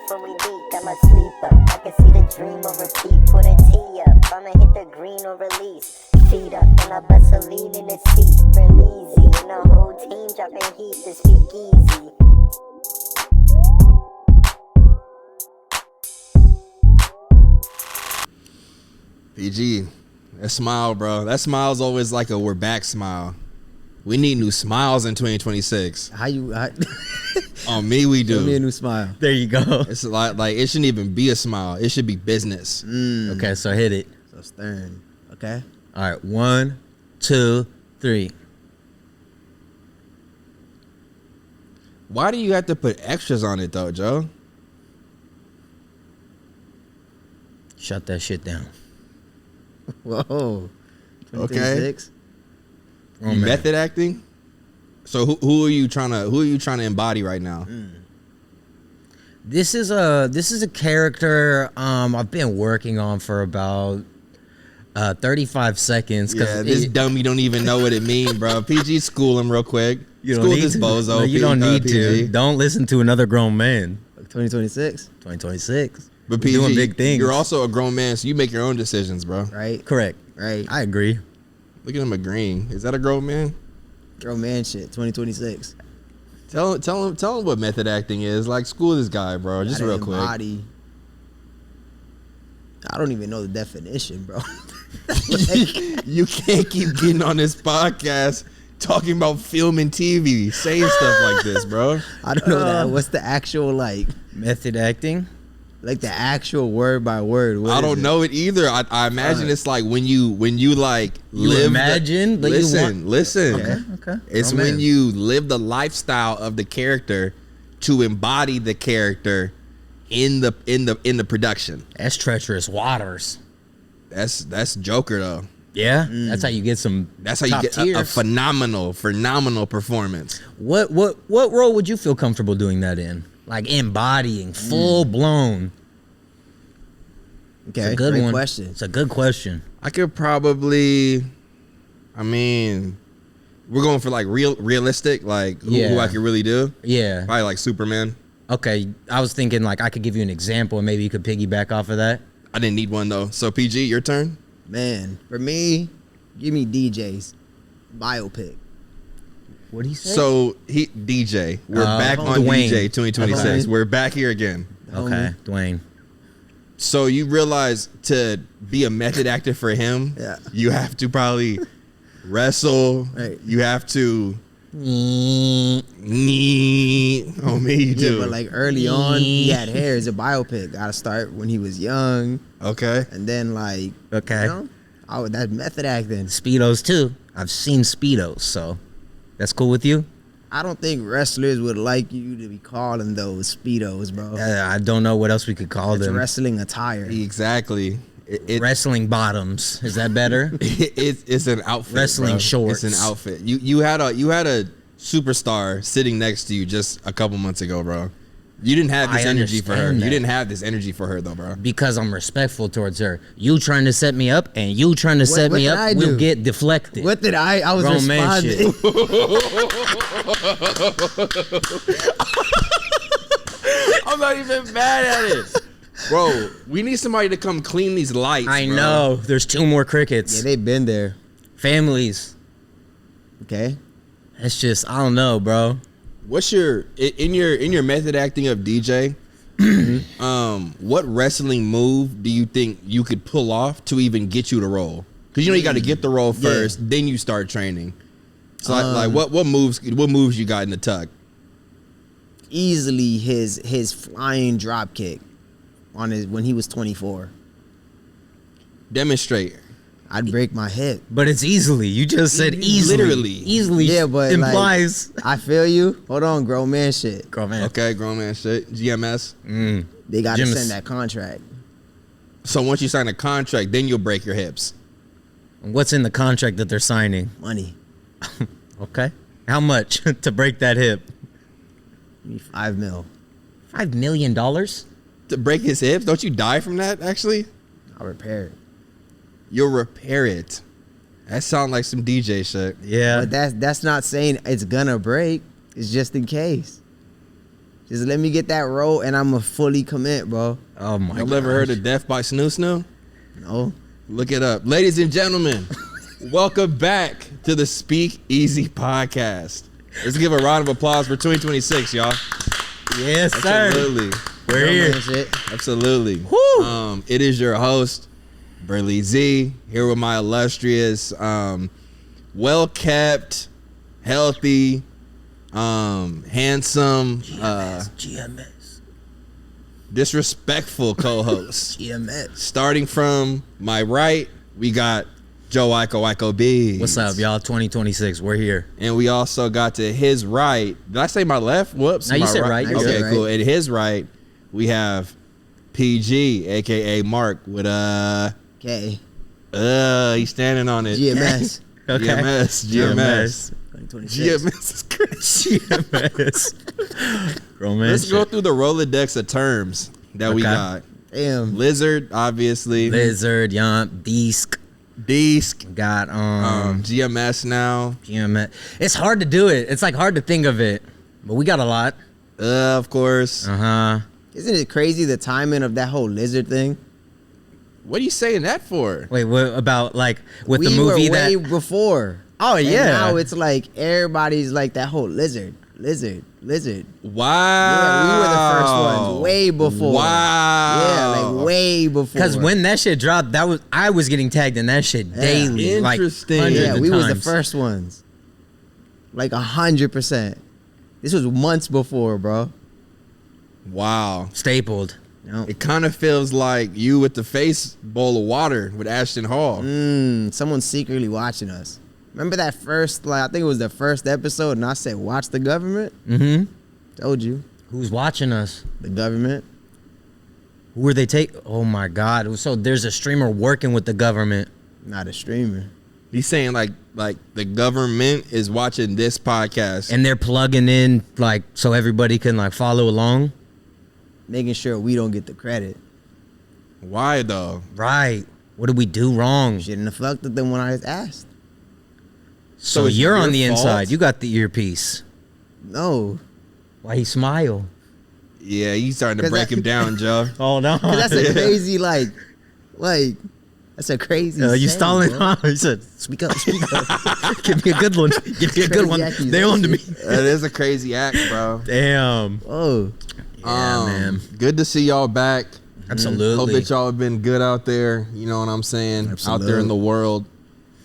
before we leak. I'm a sleeper, I can see the dream or repeat. Put a tee up, I'ma hit the green or release. Feet up, and I bust a lean in the seat. BERLEEZY, and the whole team dropping heat to Speakeezy. PG, that smile, bro. That smile's always like a we're back smile. We need new smiles in 2026. On me, we do. Give me a new smile. There you go. It's like it shouldn't even be a smile. It should be business. Okay, so hit it. So stern. Okay. All right, 1, 2, 3. Why do you have to put extras on it though, Joe? Shut that shit down. Whoa. Okay. Oh, You man. method acting. So who are you trying to embody right now? This is a character I've been working on for about 35 seconds. Yeah, this dummy don't even know what it means, bro. PG, school him real quick. You don't School need this to. bozo. No, you don't need PG. to. Don't listen to another grown man. 2026. 2026. But We're PG, doing big things. you're also a grown man, so you make your own decisions, bro. Right? Correct. Right. I agree. Look at him agreeing. Is that a grown man? Girl man shit. 2026. Tell him what method acting is. Like, school this guy, bro. Just Gotta real quick. embody. I don't even know the definition, bro. You can't keep getting on this podcast talking about film and TV, saying stuff like this, bro. I don't know that. What's the actual Method acting. like the actual word by word? What I is don't it? know it either. I imagine it's like when you like You live. imagine, but you listen. Okay. Okay. It's Oh, when man. you live the lifestyle of the character to embody the character in the production. That's treacherous waters. That's Joker though. Yeah. That's how you get some. That's how you top get a tiers. phenomenal performance. What role would you feel comfortable doing that in? Like embodying, full blown. Okay. It's a good Great one. question. It's a good question. I could probably, I mean, we're going for like realistic, like who Yeah. I could really do. Yeah. Probably like Superman. Okay. I was thinking like I could give you an example and maybe you could piggyback off of that. I didn't need one though. So PG, your turn. Man, for me, give me DJ's biopic. What do you say? So DJ. We're back on Dwayne. DJ 2026. Okay. We're back here again. Okay, Dwayne. So you realize to be a method actor for him, Yeah. you have to probably wrestle. Right. You have to. Oh me, you do. Yeah, but like early on, he had hair. It's a biopic. Gotta start when he was young, Okay. and then like, Okay. you know, that's method acting. Speedos too. I've seen Speedos, so that's cool with you? I don't think wrestlers would like you to be calling those speedos, bro. I don't know what else we could call It's them. wrestling attire. Exactly. Wrestling bottoms. Is that better? It's an outfit. Wrestling bro. shorts. It's an outfit. You had a superstar sitting next to you just a couple months ago, bro. You didn't have this I energy for her. understand You that. didn't have this energy for her though, bro. Because I'm respectful towards her. You trying to set me up and you trying to set what me did up I will do? get deflected. What did I was Grown man responding. I'm not even mad at it. Bro, we need somebody to come clean these lights. I bro. know. There's 2 more crickets. Yeah, they've been there. Families. Okay. It's just, I don't know, bro. What's your in your method acting of DJ? What wrestling move do you think you could pull off to even get you to roll? Because you know you got to get the role first, then you start training. So like what moves you got in the tuck? Easily his flying drop kick on when he was 24. Demonstrate. I'd break my hip. But it's easily. You just said easily. Literally. Easily Yeah, but implies. I feel you. Hold on, grown man shit. Girl, man. Okay, grown man shit. GMS. They got to Jimis. send that contract. So once you sign a contract, then you'll break your hips. What's in the contract that they're signing? Money. Okay. How much to break that hip? Give me $5 million. $5 million? To break his hips? Don't you die from that, actually? I'll repair it. You'll repair it. That sounds like some DJ shit. Yeah. But that's not saying it's gonna break. It's just in case. Just let me get that role, and I'ma fully commit, bro. Oh my god. Y'all ever heard of Death by Snoo Snoo? No. Look it up. Ladies and gentlemen, welcome back to the Speakeasy Podcast. Let's give a round of applause for 2026, y'all. Yes, sir. Absolutely. We're here. Absolutely. Woo. It is your host, BERLEEZY, here with my illustrious, well-kept, healthy, handsome, GMS. disrespectful co-host. GMS. Starting from my right, we got JOEICO. What's up, y'all? 2026. We're here. And we also got to his right. Did I say my left? Whoops. No, you my said right. You Okay, said right. cool. At his right, we have PG, aka Mark, with Okay. he's standing on it. GMS. Okay. GMS. 2026. GMS is crazy. GMS. Romantic. Let's go through the Rolodex of terms that we Okay. got. Damn. Lizard, obviously. Lizard, Yump, Desk. Got GMS now. GMS. It's hard to do it. It's like hard to think of it, but we got a lot. Of course. Isn't it crazy the timing of that whole lizard thing? What are you saying that for? Wait, what about like with we the movie were way that? before. Oh And yeah. now it's like everybody's like that whole lizard. Wow. Yeah, we were the first ones, way before. Wow. Yeah, like way before. Because when that shit dropped, I was getting tagged in that shit daily. Like Interesting. hundreds yeah, of we was the times. first ones. Like 100%. This was months before, bro. Wow. Stapled. No. It kind of feels like you with the face bowl of water with Ashton Hall. Someone's secretly watching us. Remember that first, like, I think it was the first episode, and I said, watch the government? Mm-hmm. Told you. Who's watching us? The government. Who are they take? Oh my God. So there's a streamer working with the government. Not a streamer. He's saying like the government is watching this podcast. And they're plugging in like so everybody can like follow along. Making sure we don't get the credit. Why though? Right. What did we do wrong? Shouldn't have fucked with them when I asked. So it's you're your on the fault? inside. You got the earpiece. No. Why he smile? Yeah, he's starting to 'Cause break him down, Joe. Oh no. 'Cause that's a crazy, like, that's a crazy You saying, stalling bro. on? He said, Speak up, speak up. give me a good one. Give me a good one. Crazy They owned me. That is a crazy act, bro. Damn. Oh. Yeah, man. Good to see y'all back. Absolutely. Hope that y'all have been good out there. You know what I'm saying? Out there in the world,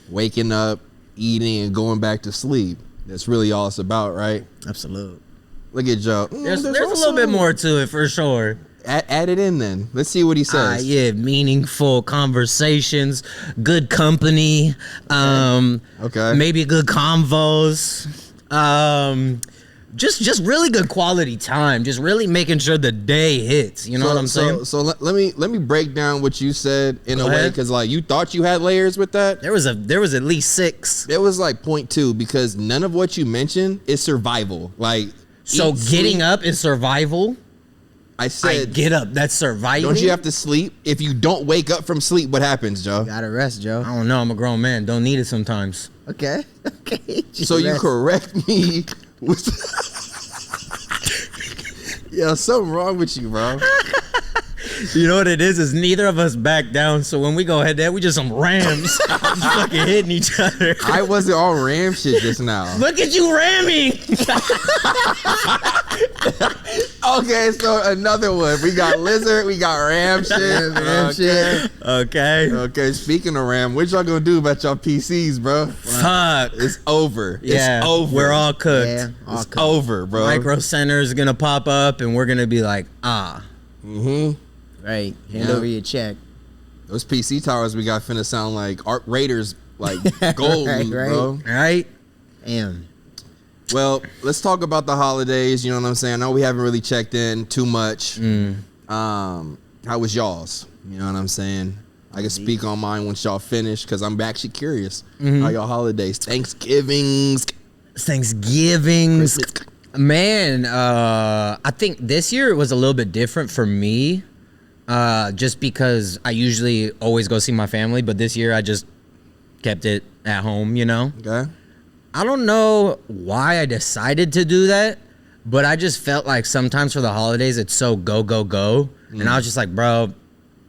waking up, eating, and going back to sleep. That's really all it's about, right? Absolute. Look at Joe. There's a little bit more to it for sure. Add it in then. Let's see what he says. Yeah, meaningful conversations, good company, Okay. maybe good convos, just really good quality time, just really making sure the day hits. You know what I'm saying? So let me break down what you said in Go a way, ahead. because like you thought you had layers with that. There was at least 6. It was like 0.2 because none of what you mentioned is survival. Like So eat, getting sleep. up is survival. I I said, get up. That's surviving. don't you have to sleep? If you don't wake up from sleep, what happens, Joe? Gotta rest, Joe. I don't know. I'm a grown man. Don't need it sometimes. Okay. Okay. So you Rest. correct me. Yeah, something wrong with you, bro. You know what it is? Is neither of us back down. So when we go head to head, we just some rams, just fucking hitting each other. I wasn't on ram shit just now. Look at you ramming. Okay, so another one. We got lizard, we got ram shit. Ram shit. Okay. Okay, speaking of ram, what y'all gonna do about y'all PCs, bro? Fuck. It's over. Yeah. It's over. We're all cooked. Yeah. All It's cooked. over, bro. Micro Center is gonna pop up, and we're gonna be like, ah. Mm-hmm. Right. Hand Yeah. over your check. Those PC towers we got finna sound like Art Raiders, like gold, Right, loot, right. bro. Right? Damn. Well, let's talk about the holidays. You know what I'm saying? I know we haven't really checked in too much. How was y'all's? You know what I'm saying? I can speak on mine once y'all finish because I'm actually curious. How y'all holidays? Thanksgivings. Thanksgivings. Man, I think this year it was a little bit different for me. Just because I usually always go see my family, but this year I just kept it at home, you know? Okay. I don't know why I decided to do that. But I just felt like sometimes for the holidays, it's so go, go, go. And I was just like, bro,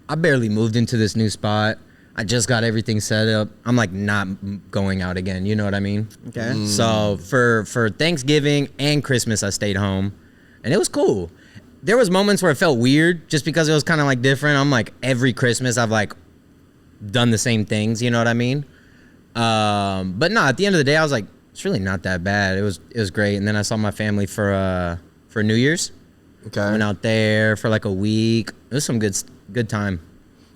I barely moved into this new spot. I just got everything set up. I'm like not going out again. You know what I mean? Okay. So for Thanksgiving and Christmas, I stayed home, and it was cool. There was moments where it felt weird just because it was kind of like different. I'm like every Christmas I've like done the same things. You know what I mean? But no, at the end of the day, I was like, it's really not that bad. It was great. And then I saw my family for New Year's. Okay. Went out there for like a week. It was some good time.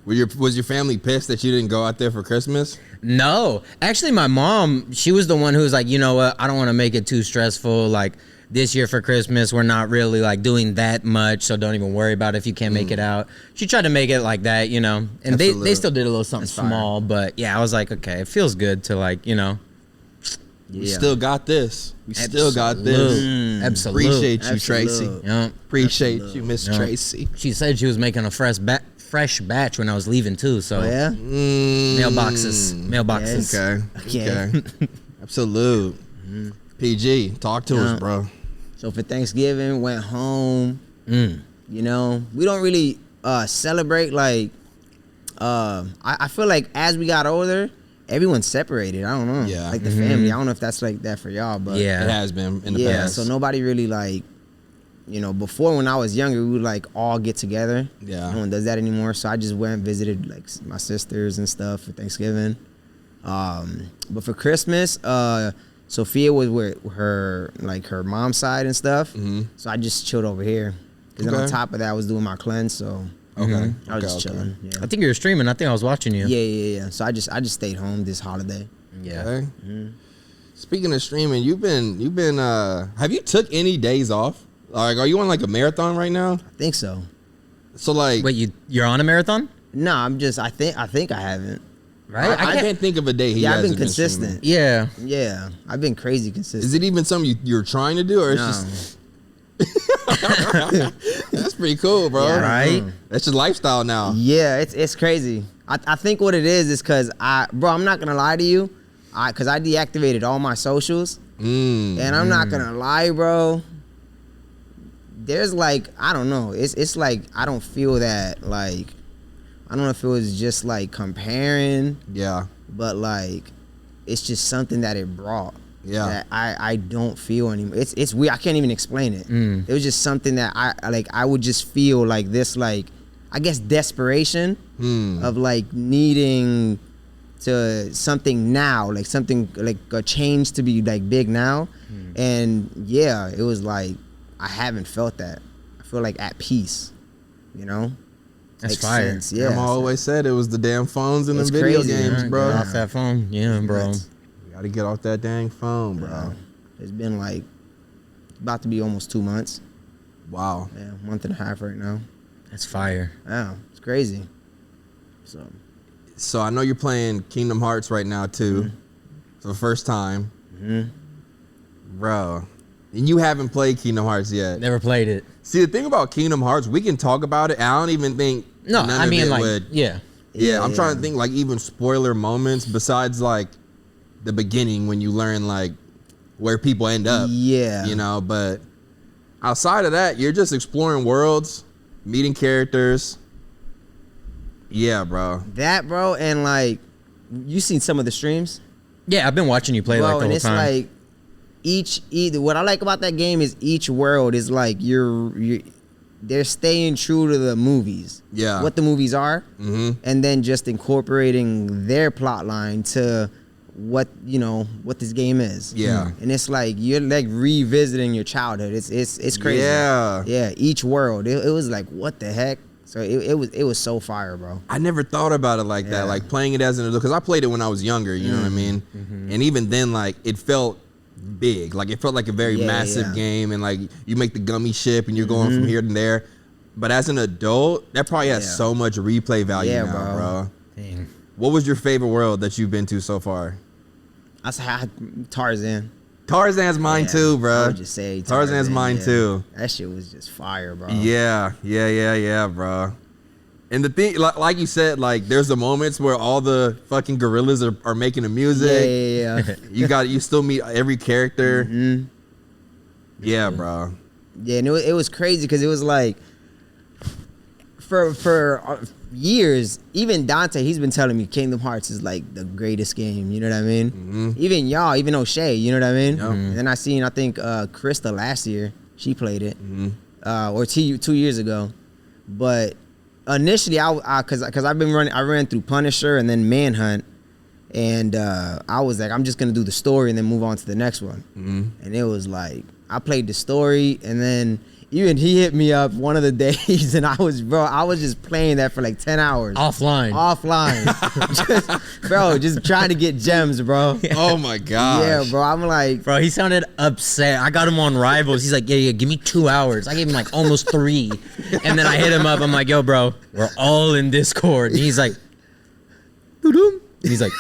Was your family pissed that you didn't go out there for Christmas? No, actually, my mom, she was the one who was like, you know what, I don't want to make it too stressful. Like this year for Christmas, we're not really like doing that much, so don't even worry about it if you can't make it out. She tried to make it like that, you know, and they still did a little something small, but yeah, I was like, okay, it feels good to like, you know. We still got this. We still got this. Absolutely. Appreciate you, Tracy. Yeah. Appreciate you, Miss Tracy. She said she was making a fresh batch when I was leaving too. So Yeah. mailboxes. Okay. Absolute. PG, talk to us, bro. So for Thanksgiving, went home. You know, we don't really celebrate like. I feel like as we got older, everyone's separated. I don't know. Yeah. Like the family. I don't know if that's like that for y'all, but Yeah. It has been in the yeah. past. So nobody really like. You know, before when I was younger, we would like all get together. Yeah. No one does that anymore. So I just went and visited like my sisters and stuff for Thanksgiving. But for Christmas, Sophia was with her mom's side and stuff. So I just chilled over here. Because then on top of that, I was doing my cleanse. So Okay. I was just chilling. Yeah. I think you were streaming. I think I was watching you. Yeah. So I just stayed home this holiday. Yeah. Okay. Speaking of streaming, you've been have you took any days off? Like, are you on like a marathon right now? I think so. So like, Wait, you're on a marathon? No, I'm just. I think I haven't. Right? I can't think of a day he Yeah, I've hasn't been consistent. Yeah. Yeah, I've been crazy consistent. Is it even something you're trying to do, or it's No. just that's pretty cool, bro? Yeah, Right? That's your lifestyle now. Yeah, it's crazy. I think what it is because I'm not gonna lie to you, because I deactivated all my socials, and I'm not gonna lie, bro. There's like I don't know. It's like I don't feel that like I don't know if it was just like comparing, Yeah. but like it's just something that it brought. Yeah. That I don't feel anymore. It's weird. I can't even explain it. It was just something that I would just feel like this like I guess desperation of like needing to something now, like something like a change to be like big now. And yeah, it was like I haven't felt that. I feel like at peace, you know? That's Makes fire. sense, yeah. Grandma always said it was the damn phones and the It's video crazy, games, man. bro. Get off that phone. Yeah, bro. Nuts. You gotta get off that dang phone, bro. It's been like about to be almost 2 months. Wow. Yeah, a month and a half right now. That's fire. Wow, it's crazy. So I know you're playing Kingdom Hearts right now too, for the first time, bro. And you haven't played Kingdom Hearts yet. Never played it. See, the thing about Kingdom Hearts, we can talk about it. And I don't even think No, none I of mean it like would. yeah. Yeah, I'm trying to think like even spoiler moments besides like the beginning when you learn like where people end up. Yeah. You know, but outside of that, you're just exploring worlds, meeting characters. Yeah, bro. That, bro, and like you seen some of the streams? Yeah, I've been watching you play Bro, like the and whole it's time. like either what I like about that game is each world is like they're staying true to the movies. Yeah. What the movies are. Mm-hmm. And then just incorporating their plot line to what this game is. Yeah. And it's like you're like revisiting your childhood. It's crazy. Yeah. Yeah, each world. It was like what the heck? So it was so fire, bro. I never thought about it like that, like playing it as an adult, because I played it when I was younger, you know what I mean? And even then, like, it felt big. Like, it felt like a very massive game, and, like, you make the gummy ship, and you're going from here to there. But as an adult, that probably has so much replay value now, bro. Dang. What was your favorite world that you've been to so far? I said Tarzan. Tarzan's mine too, bro. I would just say Tarzan's mine too. That shit was just fire, bro. Yeah, bro. And the thing, like you said, like there's the moments where all the fucking gorillas are making the music. Yeah. You still meet every character. Yeah, bro. Yeah, and it was crazy because it was like for years, even Dante, he's been telling me Kingdom Hearts is like the greatest game. You know what I mean? Mm-hmm. Even y'all, even O'Shea, you know what I mean? Yeah. And then I think Krista last year, she played it, Mm-hmm. or 2 years ago. But initially, cause I ran through Punisher and then Manhunt, and I was like, I'm just gonna do the story and then move on to the next one. Mm-hmm. And it was like I played the story, and then even he hit me up one of the days, and I was just playing that for like 10 hours Offline. just trying to get gems, bro. Oh my gosh. Yeah, bro. I'm like, Bro, he sounded upset. I got him on Rivals. He's like, yeah, give me 2 hours. I gave him like almost 3. And then I hit him up. I'm like, yo, bro, we're all in Discord. And he's like, doo-doo. And he's like,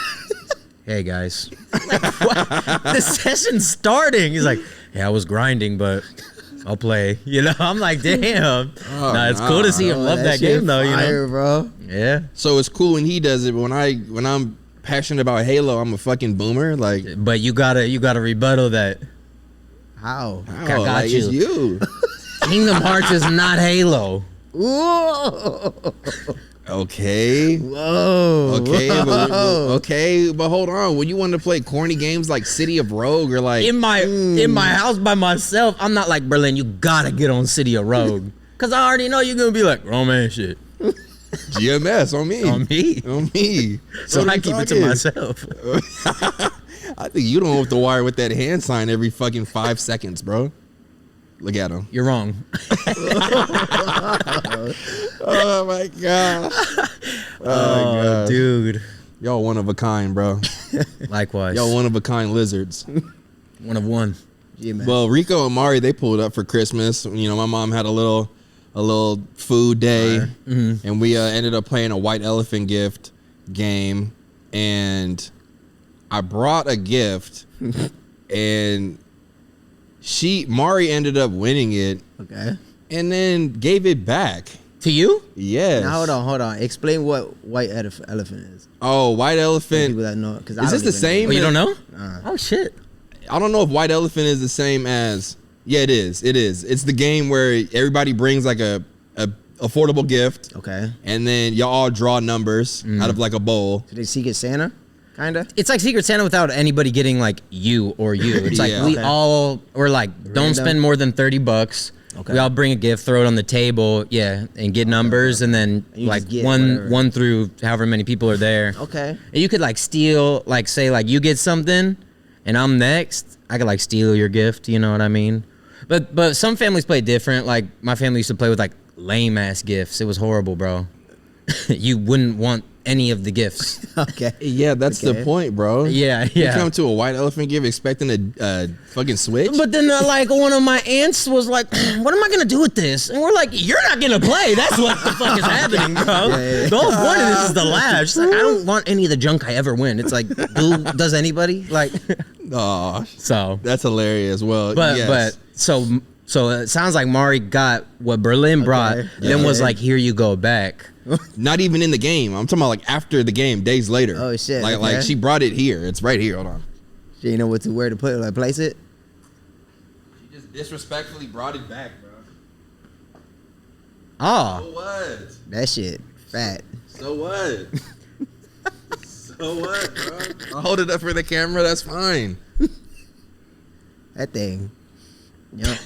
hey, guys. I'm like, what? The session's starting. He's like, yeah, I was grinding, but I'll play. You know, I'm like, damn. Nah, it's cool to see him love that shit game, though, you fire, know? bro. Yeah. So it's cool when he does it, but when I'm passionate about Halo, I'm a fucking boomer. Like, But you gotta rebuttal that. How? oh, got like, you. it's you. Kingdom Hearts is not Halo. Whoa. Okay. Whoa. Okay, but hold on. When you want to play corny games like City of Rogue or like In my house by myself, I'm not like, Berlin, you gotta get on City of Rogue. Cause I already know you're gonna be like, oh man, shit. GMS on me. On me. On me. So What are I you keep it to talking? myself. I think you don't have to wire with that hand sign every fucking 5 seconds, bro. Look at him. You're wrong. Oh my god. Oh my god. Dude. Y'all one of a kind, bro. Likewise. Y'all one of a kind lizards. One of one. Yeah, man. Well, Rico and Mari, they pulled up for Christmas. You know, my mom had a little food day, and we ended up playing a white elephant gift game, and I brought a gift, and Mari ended up winning it, Okay. and then gave it back. To you? Yes. Now hold on. Explain what white elephant is. Oh, white For elephant. people that know, because Is this the same? Oh, you don't know? Nah. Oh shit. I don't know if white elephant is the same as. Yeah, it is. It is. It's the game where everybody brings like a affordable gift, Okay. and then y'all all draw numbers out of like a bowl. So they Secret Santa, kinda. It's like Secret Santa without anybody getting like you or you. It's like Yeah. we're like, don't Random. spend more than $30. Okay. We all bring a gift, throw it on the table, and get numbers, and then You like just get whatever. one through however many people are there. Okay. And you could like steal, like say like you get something, and I'm next. I could like steal your gift. You know what I mean? But some families play different. Like my family used to play with like lame ass gifts. It was horrible, bro. You wouldn't want any of the gifts. Okay. Yeah, that's the Okay. point, bro. Yeah, You yeah. come to a white elephant gift expecting a fucking Switch. But then, like, one of my aunts was like, "What am I gonna do with this?" And we're like, "You're not gonna play. That's what the fuck is happening, bro. yeah. The whole point of this is the laugh." She's like, "I don't want any of the junk I ever win." It's like, does anybody like? Aw, So, that's hilarious. Well, but yes. so it sounds like Mari got what Berlin brought, Okay. then was Yeah. like, "Here you go back." Not even in the game. I'm talking about like after the game, days later. Oh, shit, Like okay. she brought it here. It's right here. Hold on. You know where to put it, like place it. She just disrespectfully brought it back, bro. Oh, what? That shit fat. So what? So what, bro? I'll hold it up for the camera. That's fine. That thing. Yep.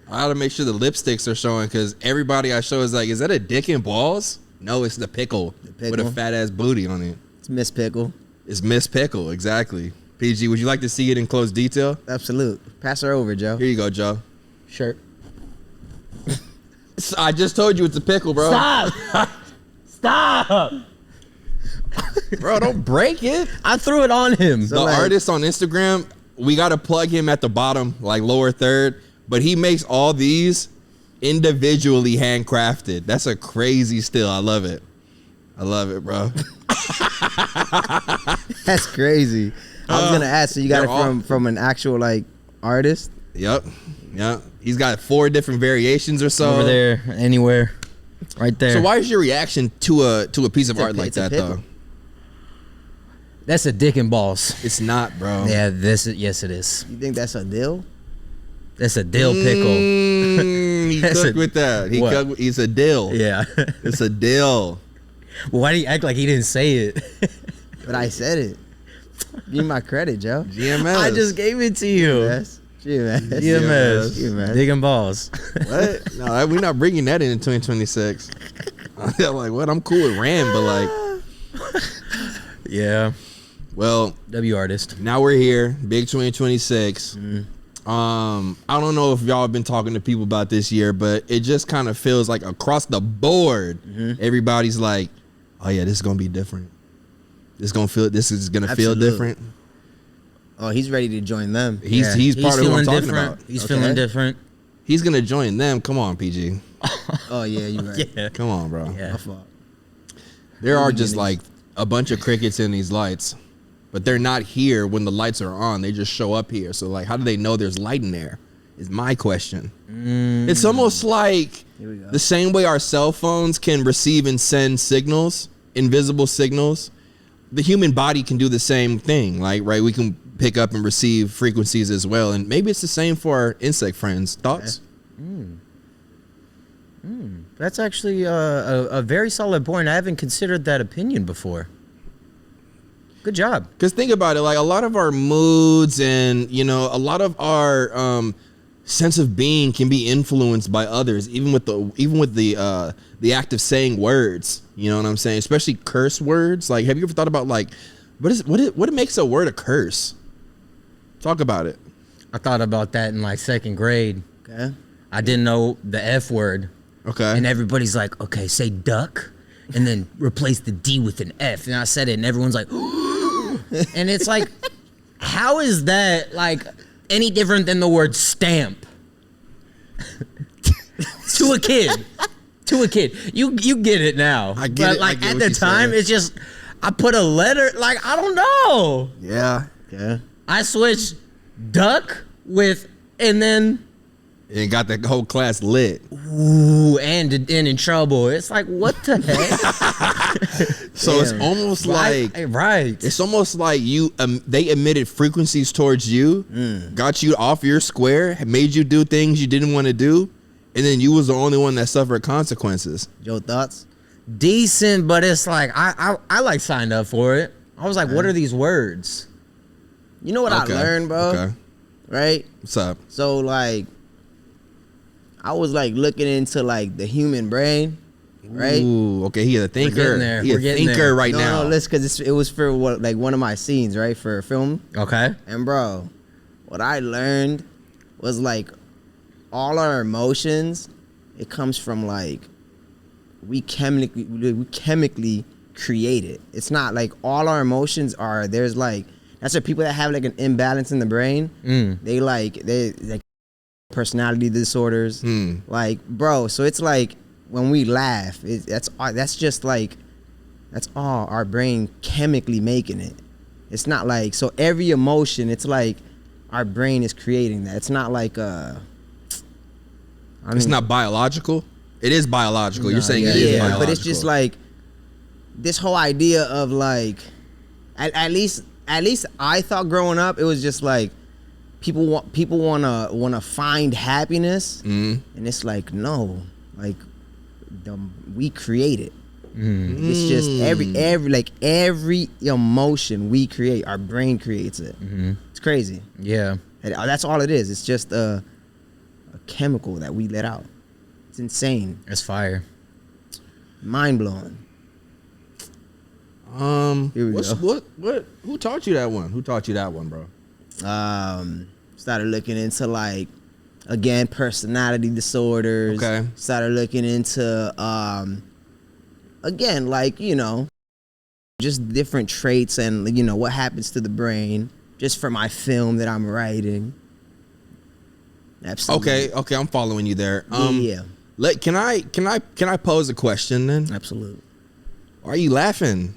I gotta make sure the lipsticks are showing because everybody I show is like, is that a dick and balls? No, it's the pickle, with a pickle. fat ass booty on it. It's Miss Pickle. It's Miss Pickle, exactly. PG, would you like to see it in close detail? Absolute. Pass her over, Joe. Here you go, Joe. shirt. I just told you it's a pickle, bro. Stop! Stop! Bro, don't break it. I threw it on him. The like- artist on Instagram, we gotta plug him at the bottom, like lower third. But he makes all these individually handcrafted. That's a crazy still. I love it. I love it, bro. That's crazy. I was gonna ask, so you got they're all- it from an actual like artist? Yep. He's got 4 different variations or so. Over there, anywhere, right there. So why is your reaction to a piece of It's a- art like it's a that pickle. though? That's a dick and balls. It's not, bro. Yeah, yes it is. You think that's a deal? That's a dill pickle. He That's cooked a- with that. what? He's a dill. Yeah. It's a dill. Well, why do you act like he didn't say it? But I said it. Give me my credit, Joe. GMS. I just gave it to you. GMS. GMS. GMS. Digging balls. What? No, we're not bringing that in 2026. I'm like, what? I'm cool with Ram, but like, Yeah. well, W artist. now we're here, big 2026. I don't know if y'all have been talking to people about this year, but it just kind of feels like across the board, everybody's like, oh yeah, this is gonna be different. This is gonna feel Absolutely. different. Oh, he's ready to join them. He's part of what I'm talking different. about. He's Okay. feeling different. He's gonna join them. Come on, PG. Oh yeah, you're right. Yeah. Come on, bro. Yeah. My fault. There are just beginnings. like a bunch of crickets in these lights, but they're not here when the lights are on. They just show up here. So like, how do they know there's light in there? Is my question. It's almost like Here we go. the same way our cell phones can receive and send signals, invisible signals. The human body can do the same thing. Like, right, we can pick up and receive frequencies as well. And maybe it's the same for our insect friends. Thoughts? That's actually a very solid point. I haven't considered that opinion before. Good job. Because think about it, like a lot of our moods and, you know, a lot of our sense of being can be influenced by others, even with the act of saying words. You know what I'm saying? Especially curse words. Like, have you ever thought about like what makes a word a curse? Talk about it. I thought about that in like second grade. Okay. I didn't know the F word. Okay. And everybody's like, okay, say duck and then replace the D with an F. And I said it and everyone's like, and it's like, how is that like any different than the word stamp? To a kid. To a kid. You get it now. I get but it. like I get at what the you're time, saying. it's just, I put a letter, like, I don't know. Yeah. Okay. I switched duck with, and then, And got the whole class lit. ooh, and in trouble. It's like, what the heck? So it's Damn. almost like Right. it's almost like they emitted frequencies towards you, got you off your square, made you do things you didn't want to do, and then you was the only one that suffered consequences. Joe, thoughts? Decent, but it's like, I like signed up for it. I was like, what are these words? You know what I learned, bro? Okay. Right? What's up? So like, I was like looking into like the human brain, right? Ooh, okay. He a thinker. getting there. He a We're getting thinker there. right now. No, listen, because it was for what, like one of my scenes, right, for a film. Okay. And bro, what I learned was like all our emotions, it comes from like we chemically create it. It's not like all our emotions are. There's like that's why people that have like an imbalance in the brain, they like personality disorders. Like, bro, so it's like when we laugh, that's just like that's all our brain chemically making it. It's not like, so every emotion, it's like our brain is creating that. It's not like It's not biological. It is biological. You're saying it is yeah, biological. but it's just like this whole idea of like at least I thought growing up it was just like people want to find happiness, and it's like no, like we create it. It's just every emotion we create, our brain creates it. It's crazy. Yeah. And that's all it is. It's just a chemical that we let out. It's insane, It's fire. mind blowing. Here we go. Who taught you that one? Who taught you that one, bro? Started looking into like again personality disorders. Okay. Started looking into again like just different traits and what happens to the brain just for my film that I'm writing. Absolutely. Okay, I'm following you there. Yeah. Can I pose a question then? Absolutely. Why are you laughing?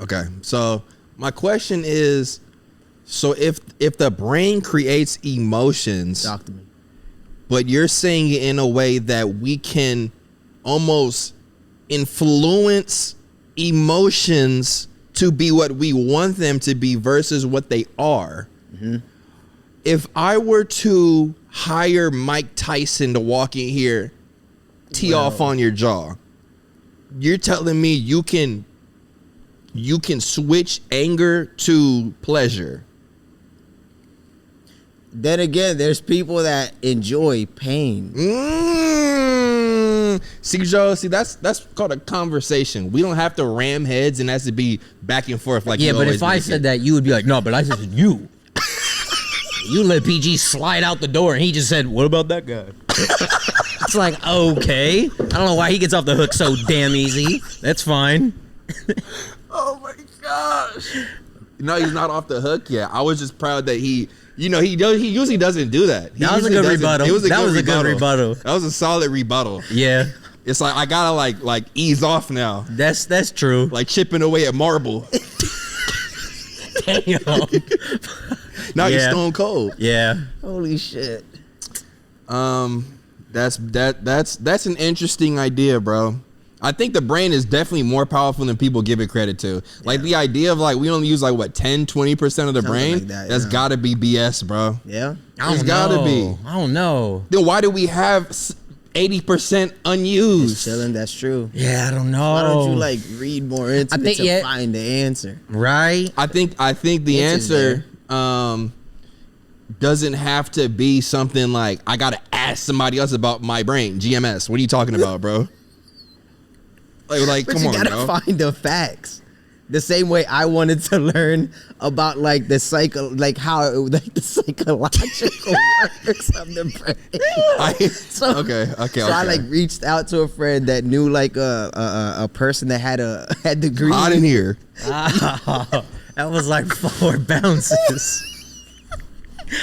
Okay, so my question is, so if the brain creates emotions, Talk to me. but you're saying it in a way that we can almost influence emotions to be what we want them to be versus what they are. If I were to hire Mike Tyson to walk in here, tee off on your jaw. You're telling me you can switch anger to pleasure. Then again, there's people that enjoy pain. See, Joe, that's called a conversation. We don't have to ram heads and has to be back and forth like Yeah, but if I said that, you would be like, no, but I said you. You let PG slide out the door, and he just said, what about that guy? It's like, okay. I don't know why he gets off the hook so damn easy. That's fine. Oh my gosh. No, he's not off the hook yet. I was just proud that he usually doesn't do that. That was a good rebuttal. It was a good rebuttal. That was a solid rebuttal. Yeah. It's like I gotta like ease off now. That's true. Like chipping away at marble. Damn. Now you're stone cold. Yeah. Holy shit. That's an interesting idea, bro. I think the brain is definitely more powerful than people give it credit to. Like the idea of like we only use like what 10-20% of the brain. Like that's gotta be BS, bro. Yeah. It's gotta be. I don't know. Then why do we have 80% unused? It's chilling. That's true. Yeah, I don't know. Why don't you like read more into it to find the answer? Right. I think the answer doesn't have to be something like I gotta ask somebody else about my brain. GMS. What are you talking about, bro? Like But come you on, gotta bro. find the facts. The same way I wanted to learn about like the psychological works of the brain. Okay. So I like reached out to a friend that knew like a person that had degrees. Hot in here. That was like 4 bounces.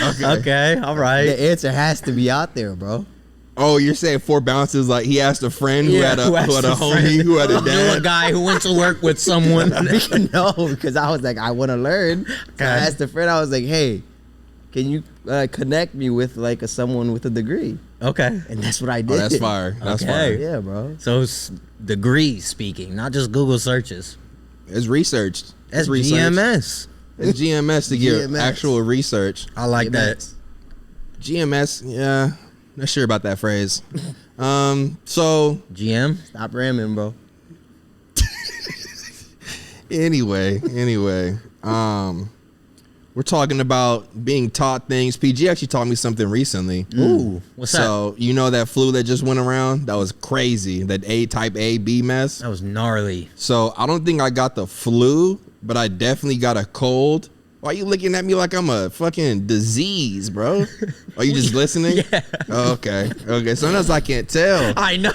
Okay. All right. The answer has to be out there, bro. Oh, you're saying 4 bounces? Like he asked a friend who had a homie who had a Knew dad. a guy who went to work with someone. No, because I was like, I want to learn. So I asked a friend. I was like, hey, can you connect me with like someone with a degree? Okay. And that's what I did. Oh, that's fire. That's Okay. fire. Yeah, bro. So it's degree speaking, not just Google searches. It's researched. That's researched. GMS. It's GMS to get GMS. actual research. I like that. GMS, yeah. Not sure about that phrase. So GM. Stop ramming, bro. anyway, we're talking about being taught things. PG actually taught me something recently. Ooh, what's that? So you know that flu that just went around? That was crazy. That type A, B mess. That was gnarly. So I don't think I got the flu, but I definitely got a cold. Why you looking at me like I'm a fucking disease, bro? Are you just listening? Yeah. Oh, okay. Sometimes I can't tell. I know.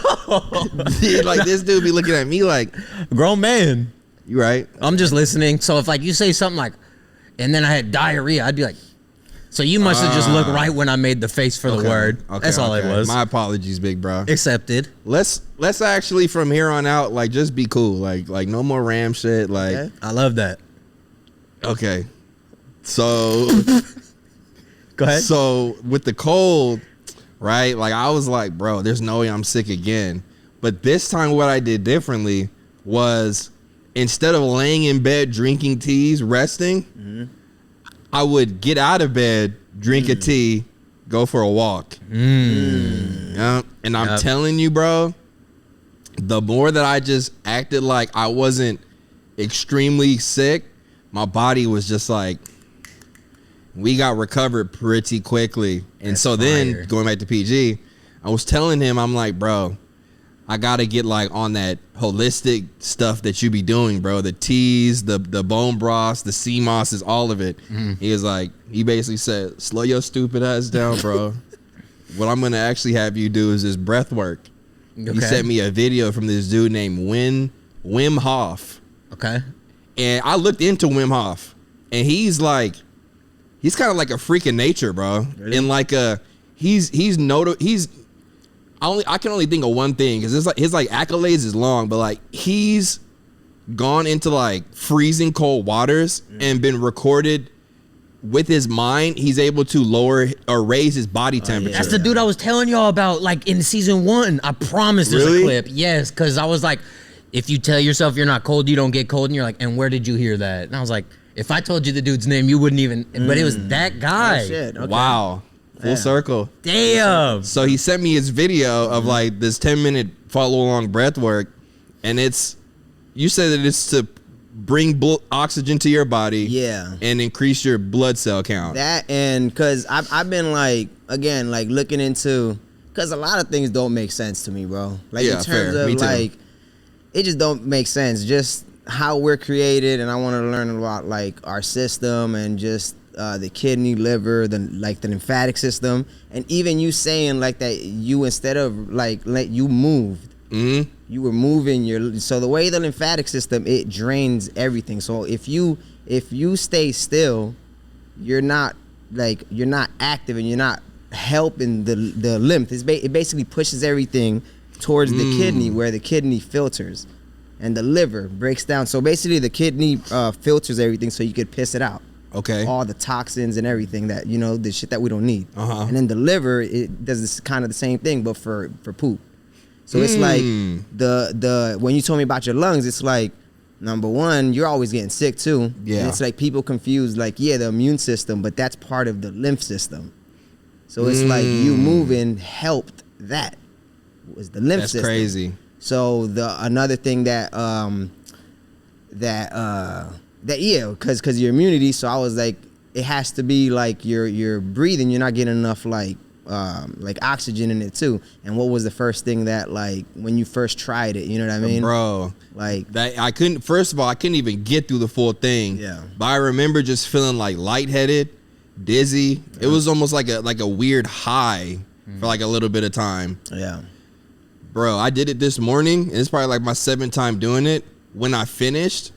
Like this dude be looking at me like, Grown man. you right? I'm just listening. So if like you say something like, and then I had diarrhea, I'd be like, so you must have just looked right when I made the face for the word. That's all it was. My apologies, big bro. Accepted. Let's actually from here on out like just be cool. Like no more ram shit. Like Okay. I love that. okay. So Go ahead. So with the cold, right? Like I was like, bro, there's no way I'm sick again. But this time what I did differently was instead of laying in bed drinking teas, resting, I would get out of bed, drink a tea, go for a walk. Yeah. And I'm telling you, bro, the more that I just acted like I wasn't extremely sick, my body was just like, we got recovered pretty quickly. And so then going back to PG, I was telling him, I'm like, bro, I gotta get like on that holistic stuff that you be doing, bro. The teas, the bone broths, the sea mosses, all of it. He was like, he basically said, slow your stupid ass down, bro. What I'm gonna actually have you do is this breath work. Okay. He sent me a video from this dude named Wim Hof. Okay. And I looked into Wim Hof, and he's kind of like a freak of nature, bro. Really? And like I can only think of one thing because it's like his like accolades is long, but like he's gone into like freezing cold waters and been recorded with his mind. He's able to lower or raise his body temperature. That's the dude I was telling y'all about, like in season 1. I promise there's Really? a clip. Yes, because I was like, if you tell yourself you're not cold, you don't get cold. And you're like, and where did you hear that? And I was like, if I told you the dude's name, you wouldn't even. But it was that guy. Oh, shit. Okay. Wow. Full circle. Damn. So he sent me his video of like this 10-minute follow along breath work, and you said that it's to bring oxygen to your body, and increase your blood cell count. That, and because I've been like, again, like looking into, because a lot of things don't make sense to me, bro. Like in terms of like, it just don't make sense. Just how we're created, and I want to learn about like our system and just the kidney, liver, the lymphatic system, and even you saying like that you, instead of like you moved, you were moving so the way the lymphatic system, it drains everything. So if you stay still, you're not active and you're not helping the lymph. It basically pushes everything towards the kidney, where the kidney filters, and the liver breaks down. So basically the kidney filters everything so you could piss it out. Okay. All the toxins and everything that, the shit that we don't need. And then the liver, it does this kind of the same thing, but for poop. So it's like when you told me about your lungs, it's like, number one, you're always getting sick too. Yeah. And it's like people confuse like, the immune system, but that's part of the lymph system. So it's like you moving helped that. Was the lymph system. That's crazy. So another thing because your immunity. So I was like, it has to be like you're breathing. You're not getting enough like oxygen in it too. And what was the first thing that like when you first tried it? You know what I mean, bro? Like that I couldn't. First of all, I couldn't even get through the full thing. Yeah. But I remember just feeling like lightheaded, dizzy. It was almost like a weird high for like a little bit of time. Yeah. Bro, I did it this morning, and it's probably like my 7th time doing it. When I finished,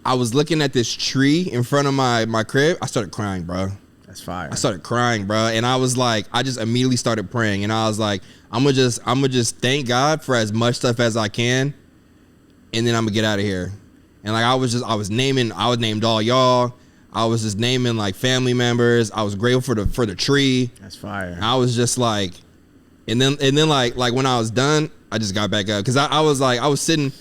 I was looking at this tree in front of my crib. I started crying, bro. That's fire. I started crying, bro, and I was like, I just immediately started praying, and I was like, I'm gonna just thank God for as much stuff as I can, and then I'm gonna get out of here. And like I was named all y'all. I was just naming like family members. I was grateful for the tree. That's fire. And I was just like, and then like when I was done, I just got back up because I was sitting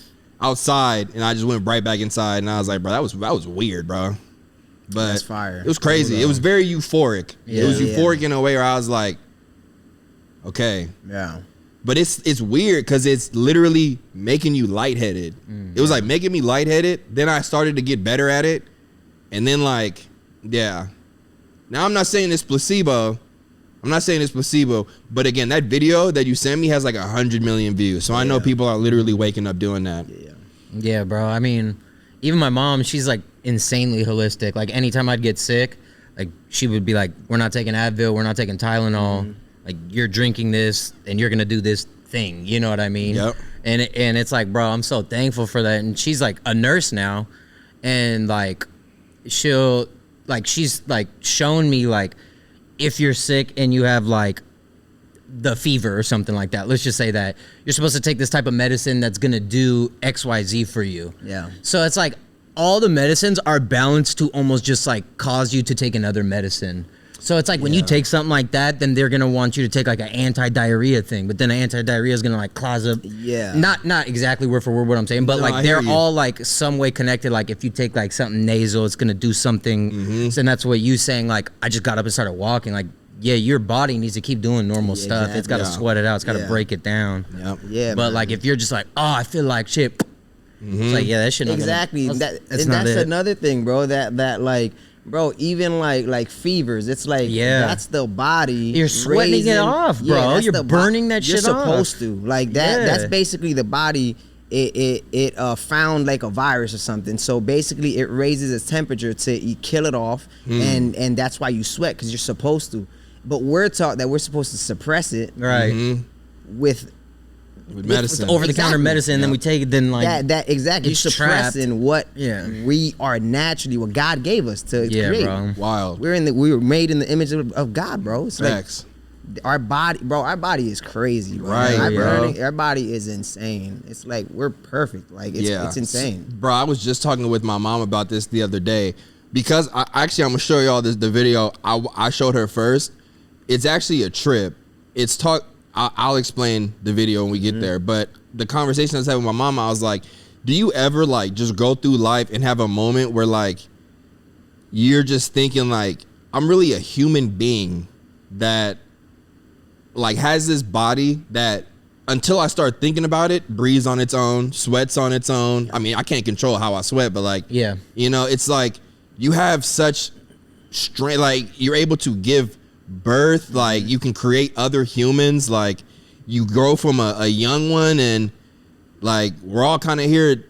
outside and I just went right back inside, and I was like, bro, that was weird, bro. But that's fire. It was crazy. It was very euphoric. Yeah, it was euphoric in a way where I was like, okay. Yeah. But it's weird because it's literally making you lightheaded. It was like making me lightheaded. Then I started to get better at it. And then like, yeah. Now I'm not saying it's placebo. But again, that video that you sent me has like 100 million views. So I know people are literally waking up doing that. Yeah, bro. I mean, even my mom, she's like insanely holistic. Like anytime I'd get sick, like she would be like, we're not taking Advil, we're not taking Tylenol. Like you're drinking this and you're gonna do this thing. You know what I mean? Yep. And it's like, bro, I'm so thankful for that. And she's like a nurse now, and like she's like shown me like if you're sick and you have like the fever or something like that, let's just say that you're supposed to take this type of medicine that's gonna do XYZ for you. Yeah. So it's like all the medicines are balanced to almost just like cause you to take another medicine. So it's like when you take something like that, then they're gonna want you to take like an anti-diarrhea thing, but then the anti-diarrhea is gonna like cause up. Yeah. Not exactly word for word what I'm saying, but like they're all like some way connected. Like if you take like something nasal, it's gonna do something. So that's what you saying. Like I just got up and started walking. Like your body needs to keep doing normal stuff. Exactly. It's gotta sweat it out. It's gotta break it down. Yep. Yeah. But like if you're just like, oh, I feel like shit. It's like that shit. Exactly. That's another thing, bro. That like. Bro, even like fevers, it's like that's the body. You're sweating it off, bro. You're burning that shit off. You're supposed to. Like that. That's basically the body. It found like a virus or something. So basically, it raises its temperature to kill it off, and that's why you sweat, because you're supposed to. But we're taught that we're supposed to suppress it, right? With medicine, over the counter medicine, and then we take it. Then like that exactly. You're suppressing what we are naturally, what God gave us to create. Bro. Wild. We were made in the image of God, bro. It's Facts. Like our body is crazy, bro. Right, our body is insane. It's like we're perfect. Like it's insane, bro. I was just talking with my mom about this the other day because I'm gonna show y'all the video. I showed her first. It's actually a trip. I'll explain the video when we get there, but the conversation I was having with my mom, I was like, do you ever like just go through life and have a moment where like you're just thinking like, I'm really a human being that like has this body that until I start thinking about it, breathes on its own, sweats on its own. I mean, I can't control how I sweat, but like, Yeah. you know, it's like you have such strength, like you're able to give birth, like you can create other humans, like you grow from a young one, and like we're all kind of here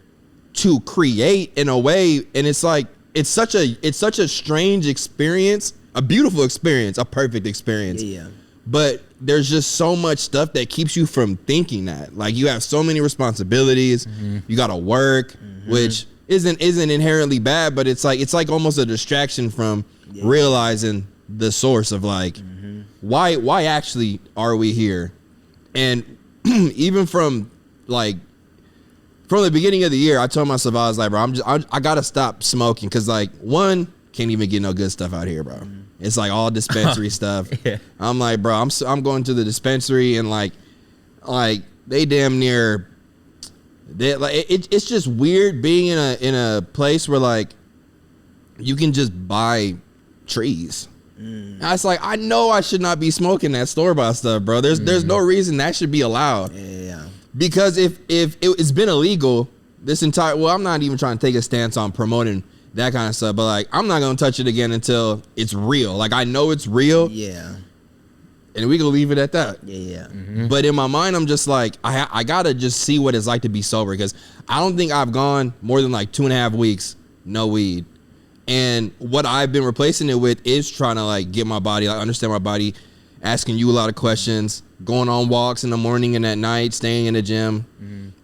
to create in a way, and it's like it's such a strange experience, a beautiful experience, a perfect experience. Yeah. But there's just so much stuff that keeps you from thinking that. Like you have so many responsibilities. You gotta work, which isn't inherently bad, but it's like almost a distraction from realizing the source of like why actually are we here. And even from the beginning of the year, I told myself, I was like, bro, I gotta stop smoking, because like, one, can't even get no good stuff out here, bro. It's like all dispensary stuff. Yeah. I'm like, bro, I'm going to the dispensary, and like they damn near, it's just weird being in a place where like you can just buy trees. It's like, I know I should not be smoking that store-bought stuff, bro. There's no reason that should be allowed. Yeah. Because if it's been illegal this entire, well, I'm not even trying to take a stance on promoting that kind of stuff, but like, I'm not gonna touch it again until it's real. Like, I know it's real. Yeah. And we gonna leave it at that. Yeah. But in my mind, I'm just like, I gotta just see what it's like to be sober, because I don't think I've gone more than like 2.5 weeks no weed. And what I've been replacing it with is trying to like get my body, like understand my body, asking you a lot of questions, going on walks in the morning and at night, staying in the gym.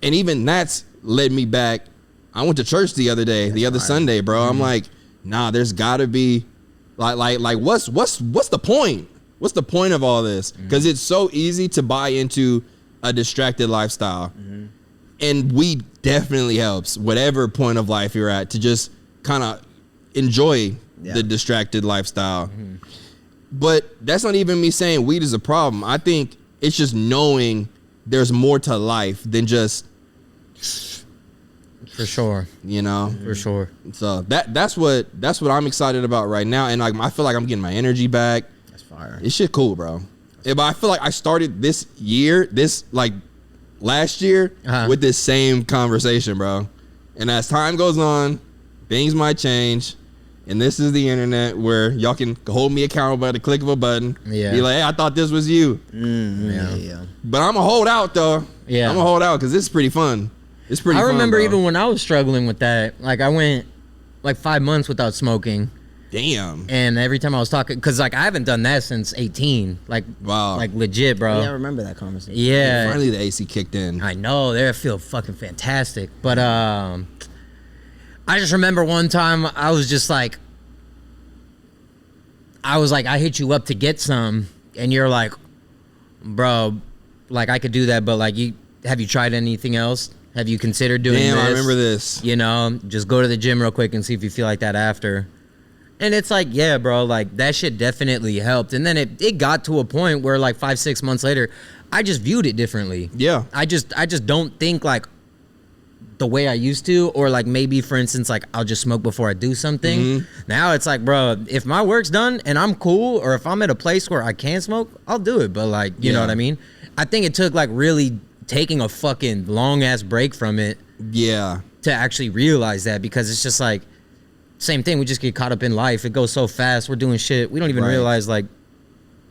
And even that's led me back. I went to church the other day, the other Sunday, bro. I'm like, nah, there's gotta be like what's the point? What's the point of all this? Because it's so easy to buy into a distracted lifestyle. And weed definitely helps, whatever point of life you're at, to just kind of enjoy the distracted lifestyle. But that's not even me saying weed is a problem. I think it's just knowing there's more to life than just, For sure. you know. For sure. So that's what I'm excited about right now, and like I feel like I'm getting my energy back. That's fire. This shit cool, bro. But I feel like I started this like last year with this same conversation, bro. And as time goes on, things might change. And this is the internet where y'all can hold me accountable by the click of a button. Yeah. Be like, hey, I thought this was you. Yeah. But I'm going to hold out, though. Yeah. I'm going to hold out because this is pretty fun. It's pretty fun, I remember bro. even when I was struggling with that, like I went like 5 months without smoking. Damn. And every time I was talking, because like I haven't done that since 18. Like, Wow. like legit, bro. Yeah, I remember that conversation. Yeah. Finally, the AC kicked in. I know, they feel fucking fantastic. But I just remember one time I was like, I hit you up to get some, and you're like, bro, like I could do that, but like, have you tried anything else? Have you considered doing this? Damn, I remember this. You know, just go to the gym real quick and see if you feel like that after. And it's like, yeah, bro, like that shit definitely helped. And then it got to a point where like 5-6 months later, I just viewed it differently. Yeah. I just don't think like the way I used to, or like maybe for instance, like I'll just smoke before I do something. Now it's like, bro, if my work's done and I'm cool, or if I'm at a place where I can smoke, I'll do it. But like, you know what I mean? I think it took like really taking a fucking long ass break from it. Yeah. To actually realize that, because it's just like, same thing. We just get caught up in life. It goes so fast. We're doing shit. We don't even realize like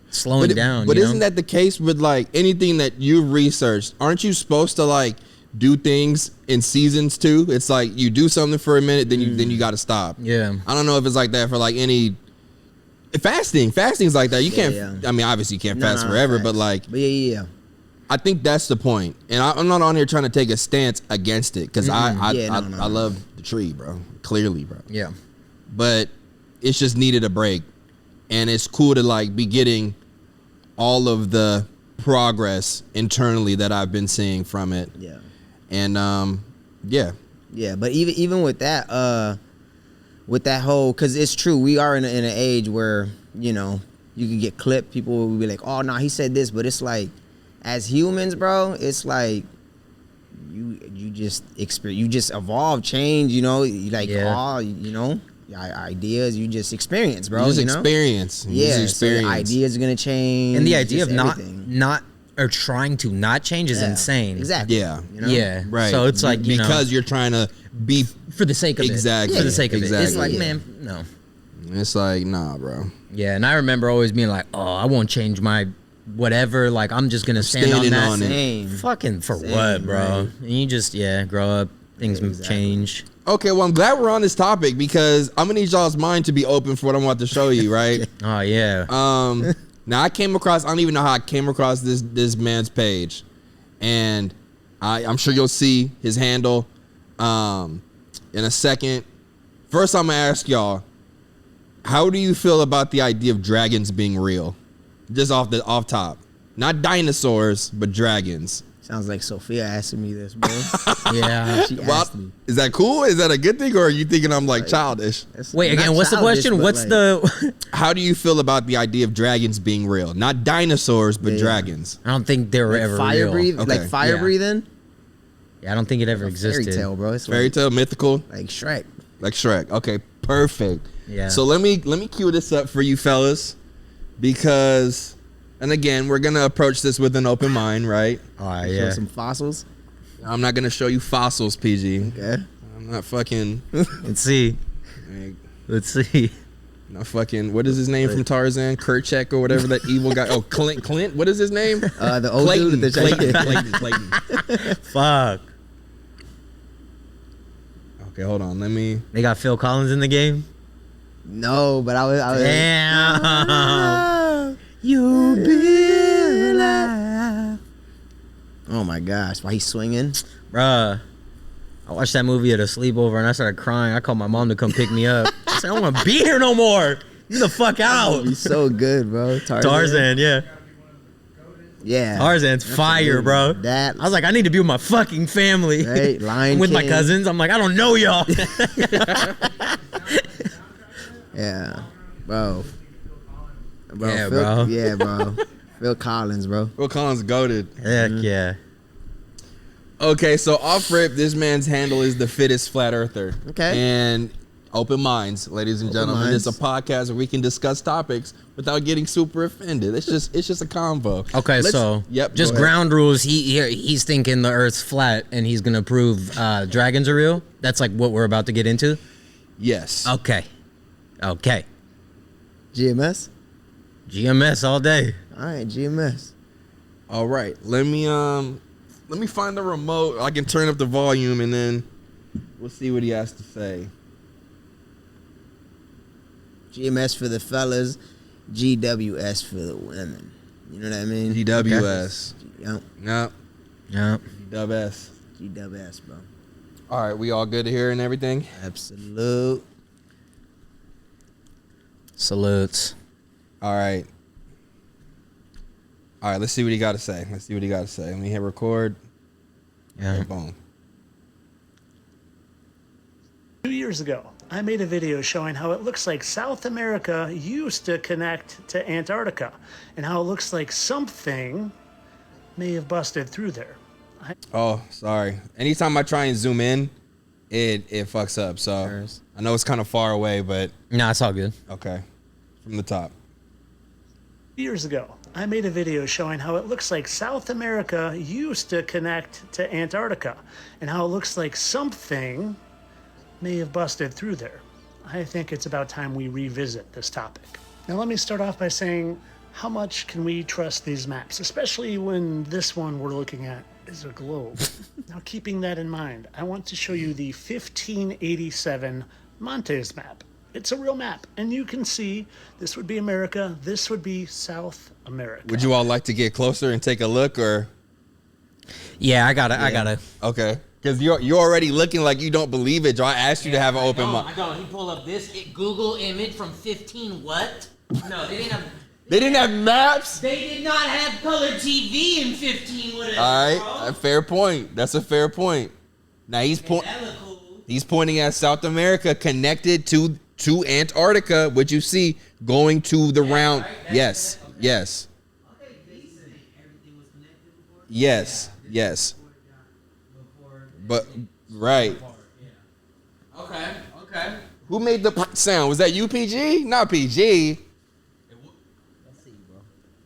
slowing down. But you isn't know? that the case with like anything that you've researched? Aren't you supposed to like do things in seasons too? It's like you do something for a minute, then you got to stop. Yeah. I don't know if it's like that for like any fasting's like that. You can't. I mean, obviously you can't fast forever, but like. But yeah. I think that's the point, and I'm not on here trying to take a stance against it, because I love the tree, bro. Clearly, bro. Yeah. But it's just needed a break, and it's cool to like be getting all of the progress internally that I've been seeing from it. Yeah. And yeah. Yeah, but even with that whole, because it's true, we are in an age where, you know, you can get clipped. People will be like, oh no, he said this, but it's like, as humans, bro, it's like you just experience, you just evolve, change, you know, like, you know, ideas. You just experience, bro. You just know? experience. You Yeah, just so experience. your ideas are gonna change. And the idea just of everything. not or trying to not change is insane. Exactly. Yeah. You know? Yeah. Right. So it's like, because you're trying to be for the sake of exactly it. For the sake of it. It's exactly. like, man, no. It's like, nah, bro. Yeah, and I remember always being like, oh, I won't change my whatever. Like, I'm just gonna stand Standing on that. on it. Same. Fucking for Same, what, bro? right. And you just grow up. Things Exactly. change. Okay, well, I'm glad we're on this topic because I'm gonna need y'all's mind to be open for what I'm about to show you, right? Oh yeah. Now I don't even know how I came across this man's page, and I'm sure you'll see his handle in a second. First, I'm gonna ask y'all, how do you feel about the idea of dragons being real? Just off top, not dinosaurs, but dragons. Sounds like Sophia asking me this, bro. Yeah. She Well, asked me. is that cool? Is that a good thing, or are you thinking I'm like childish? That's Wait, not again, what's the childish, question? but, What's like, the How do you feel about the idea of dragons being real? Not dinosaurs, but Yeah. dragons. I don't think they were like ever fire real. breathe, Okay. like fire Yeah. breathing? Yeah, I don't think it ever Fairy existed. tale, bro. It's Fairy like, tale, mythical, like Shrek. like Shrek. Okay, perfect. Yeah. So let me cue this up for you fellas, because, and again, we're gonna approach this with an open mind, right? Oh Show yeah. some fossils. I'm not gonna show you fossils, PG. Okay. I'm not fucking. Let's see. like, Let's see. not fucking. What is his name from Tarzan? Kerchak or whatever that evil guy. Oh, Clint. Clint. What is his name? The old Clayton. dude with the Clayton. Fuck. Okay, hold on. Let me. They got Phil Collins in the game. No, but I was Damn. You be alive. Oh my gosh, why he's swinging? Bruh. I watched that movie at a sleepover and I started crying. I called my mom to come pick me up. I said, I don't want to be here no more. Get the fuck out. He's so good, bro. Tarzan, yeah. Yeah. Tarzan's fire, Absolutely. bro. That I was like, I need to be with my fucking family. Right, Lion I'm with my King. cousins. I'm like, I don't know y'all. yeah, bro. Yeah, Phil, bro. Yeah, bro. Phil Collins, bro. Phil Collins goated. Heck yeah. Okay, so off rip, this man's handle is the fittest flat earther. Okay. And open minds, ladies and gentlemen. minds. It's a podcast where we can discuss topics without getting super offended. It's just a convo. Okay, Let's- so yep, just go ahead. ground rules. He's thinking the Earth's flat, and he's gonna prove dragons are real. That's like what we're about to get into. Yes. Okay, GMS. GMS all day. All right, GMS. All right. Let me find the remote. I can turn up the volume and then we'll see what he has to say. GMS for the fellas, GWS for the women. You know what I mean? GWS. Yep. No. Yeah. GWS. GWS, bro. All right. We all good here and everything? Absolute. Salutes. All right. All right. Let's see what he got to say. Let me hit record. Yeah. Boom. 2 years ago, I made a video showing how it looks like South America used to connect to Antarctica and how it looks like something may have busted through there. Oh, sorry. Anytime I try and zoom in, it fucks up. So Cheers. I know it's kind of far away, but Nah, it's all good. okay. From the top. Years ago, I made a video showing how it looks like South America used to connect to Antarctica and how it looks like something may have busted through there. I think it's about time we revisit this topic. Now, let me start off by saying, how much can we trust these maps, especially when this one we're looking at is a globe? Now, keeping that in mind, I want to show you the 1587 Montes map. It's a real map, and you can see this would be America, this would be South America. Would you all like to get closer and take a look, or Yeah, I gotta. okay? Because you're already looking like you don't believe it, Joe. I asked you to have an open mind. I don't. He pulled up this Google image from 15 what? No, they didn't have. They didn't have maps. They did not have color TV in 15. Whatever. All right, bro. a fair point. That's a fair point. Now he's That look cool. He's pointing at South America connected to Antarctica, which you see going to the round. right? Yes, yes, yes. But right. Okay. Who made the sound? Was that you, PG? Not PG.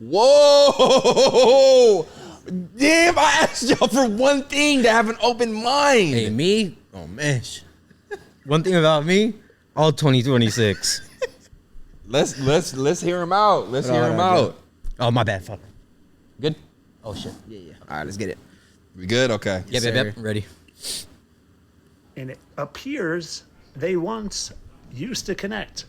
Whoa! Damn, I asked y'all for one thing, to have an open mind. Hey, me? Oh, man. One thing about me, all 2026. Let's hear him out. Let's hear him out. Oh, my bad. Fuck. Good? Oh, shit. Yeah. All right, let's get it. We good? Okay. Yep. Ready. And it appears they once used to connect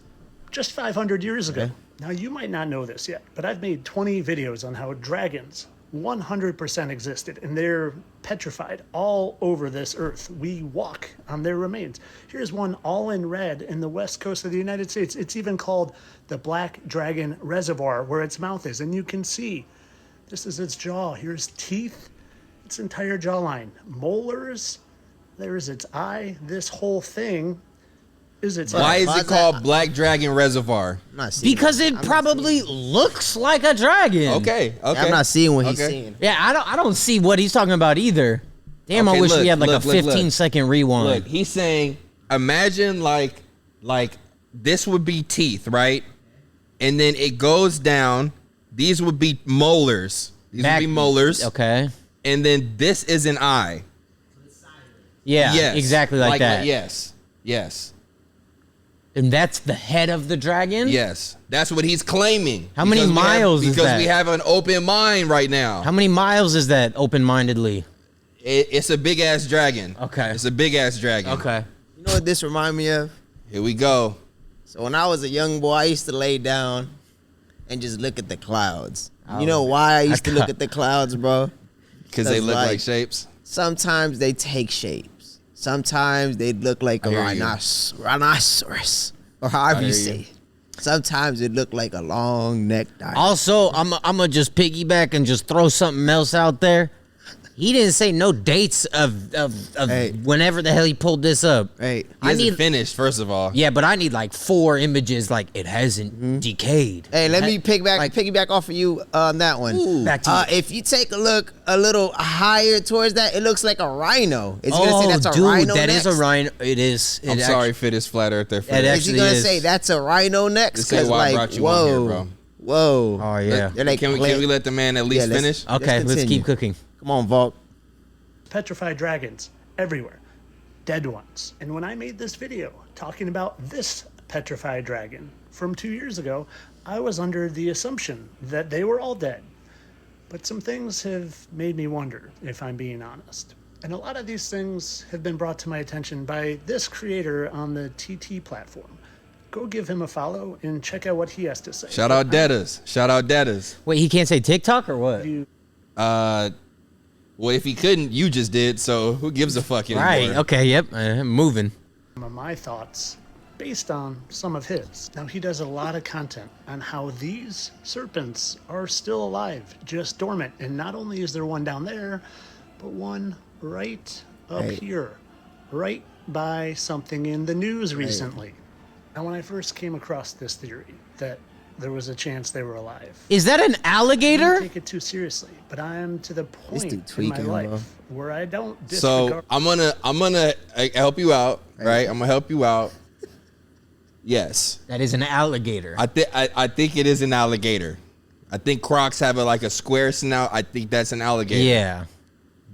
just 500 years ago. Now, you might not know this yet, but I've made 20 videos on how dragons 100% existed, and they're petrified all over this earth. We walk on their remains. Here's one all in red in the west coast of the United States. It's even called the Black Dragon Reservoir, where its mouth is, and you can see this is its jaw. Here's teeth, its entire jawline, molars. There's its eye. This whole thing is its Why eye. is it called Black Dragon Reservoir? I'm not seeing Because it. it probably looks like a dragon. Okay. I'm not seeing what he's seeing. Yeah, I don't see what he's talking about either. Damn, Okay, I wish look, we had like look, a look, 15-second rewind. Look, he's saying, imagine like this would be teeth, right? And then it goes down. These would be molars. These would be molars. Okay. And then this is an eye. Yeah, Yes. exactly like that. Yes. And that's the head of the dragon? Yes. That's what he's claiming. How many miles is Because that? we have an open mind right now. How many miles is that open-mindedly? It's a big ass dragon. Okay. It's a big ass dragon. Okay. You know what this remind me of? Here we go. So when I was a young boy, I used to lay down and just look at the clouds. You know why I used to look at the clouds, bro? Because they look like shapes. Sometimes they take shapes. Sometimes they look like a hear you. rhinoceros, or however you hear say you. it. Sometimes it look like a long neck dinosaur. Also, I'm gonna just piggyback and just throw something else out there. He didn't say no dates of Hey. whenever the hell he pulled this up. Hey, He hasn't finished, first of all. Yeah, but I need like 4 images. Like it hasn't decayed. Hey, let me Like- piggyback off of you on that one. Back to you. If you take a look a little higher towards that, it looks like a rhino. Is you gonna say that's a dude, rhino that next? is a rhino. It is. I'm sorry for this flat earther. It Is you actually gonna is. say that's a rhino next? This is 'Cause, why I like, brought you on here, bro. Whoa. Oh yeah. They're like, Can we let the man at least let's- finish? Okay, let's continue. keep cooking. Come on, Volk. Petrified dragons everywhere, dead ones. And when I made this video talking about this petrified dragon from 2 years ago, I was under the assumption that they were all dead. But some things have made me wonder, if I'm being honest. And a lot of these things have been brought to my attention by this creator on the TT platform. Go give him a follow and check out what he has to say. Shout out Deaders. Shout out Deaders. Wait, he can't say TikTok or what? Well, if he couldn't, you just did. So who gives a fuck anymore? Right. Okay. Yep. Moving. Some of my thoughts based on some of his. Now, he does a lot of content on how these serpents are still alive, just dormant. And not only is there one down there, but one right up here, right by something in the news recently. Now, when I first came across this theory that there was a chance they were alive, Is that an I don't alligator? take it too seriously, but I am to the point dude in my tweaking, life bro. where I don't So disregard. I'm gonna help you out, right? I'm gonna help you out. Yes, That is an alligator. I think it is an alligator. I think Crocs have like a square snout. I think that's an alligator. Yeah.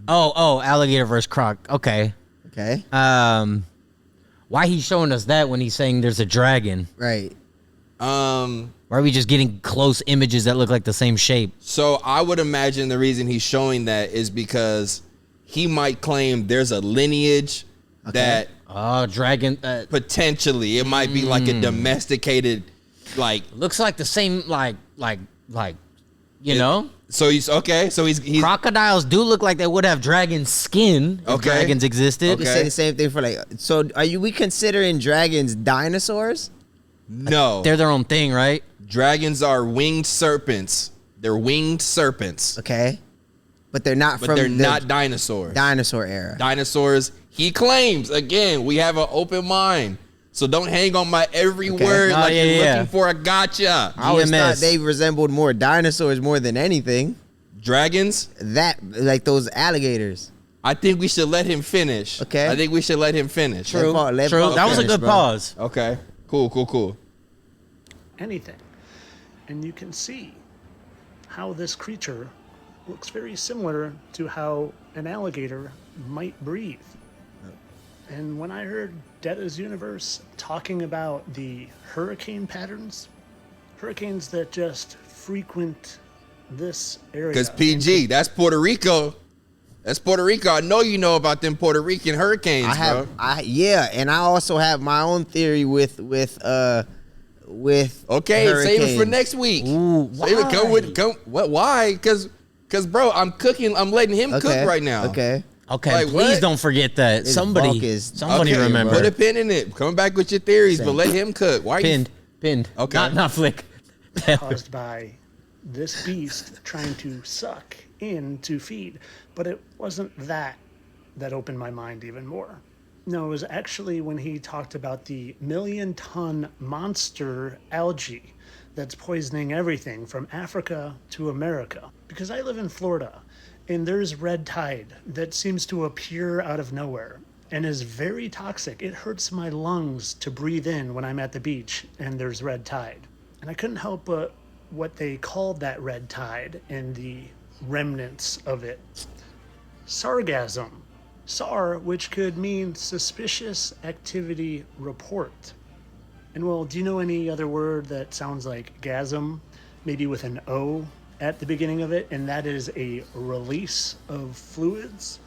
Oh, alligator versus croc. Okay. Okay. Why he's showing us that when he's saying there's a dragon? Right. Why are we just getting close images that look like the same shape? So I would imagine the reason he's showing that is because he might claim there's a lineage that Oh, dragon. potentially it might be like a domesticated, like. Looks like the same, like, you know? So he's okay. So he's Crocodiles do look like they would have dragon skin if Okay. dragons existed. You can say the same thing for like. So we considering dragons dinosaurs? no. They're their own thing, right? Dragons are winged serpents. They're winged serpents, Okay. But they're not but from they're the not dinosaurs. dinosaur era. Dinosaurs. He claims again. We have an open mind, so don't hang on my every word Oh, like yeah, you're yeah. looking for a gotcha. I always EMS. thought they resembled more dinosaurs more than anything. Dragons. That like those alligators. I think we should let him finish. Okay. I think we should let him finish. True. Let True. Paul That was a finish, good bro. pause. Okay. Cool. anything. And you can see how this creature looks very similar to how an alligator might breathe. And when I heard Detta's Universe talking about the hurricane patterns, hurricanes that just frequent this area. Because PG, that's Puerto Rico. That's Puerto Rico. I know you know about them Puerto Rican hurricanes, bro. And I also have my own theory with Okay, hurricanes. save it for next week. Ooh, Save it. What? Why? Because, bro, I'm cooking. I'm letting him cook right now. Okay. Okay, Like, please what? don't forget that. This Somebody bulk is- Okay, remember. Put a pin in it. Come back with your theories, but Same. let him cook. Why? Pinned. Okay. Not flick. caused by this beast trying to suck in to feed. But it wasn't that opened my mind even more. No, it was actually when he talked about the 1,000,000-ton monster algae that's poisoning everything from Africa to America. Because I live in Florida, and there's red tide that seems to appear out of nowhere and is very toxic. It hurts my lungs to breathe in when I'm at the beach and there's red tide. And I couldn't help but what they called that red tide and the remnants of it. Sargasm. SAR, which could mean suspicious activity report. And well, do you know any other word that sounds like gasm, maybe with an O at the beginning of it, and that is a release of fluids?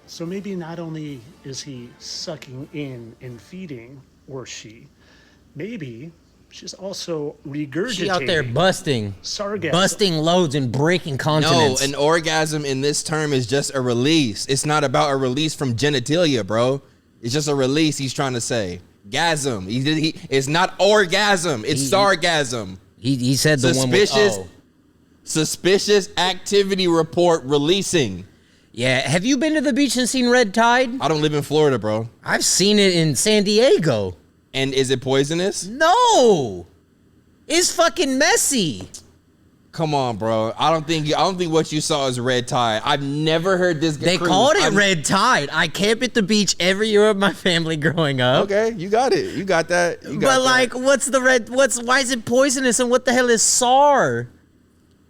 So maybe not only is he sucking in and feeding, or she, maybe she's also regurgitating. She out there busting sargassum. loads and breaking No, continents. an orgasm in this term is just a release. It's not about a release from genitalia, bro. It's just a release he's trying to say. Gasm. It's not orgasm. It's sargasm. He said the Suspicious. one with Suspicious activity report releasing. Yeah, have you been to the beach and seen red tide? I don't live in Florida, bro. I've seen it in San Diego. And is it poisonous? No, it's fucking messy. Come on, bro. I don't think what you saw is red tide. I've never heard this. They called it red tide. I camp at the beach every year with my family growing up. Okay, you got it. You got that. But like, what's the red? Why is it poisonous? And what the hell is SAR?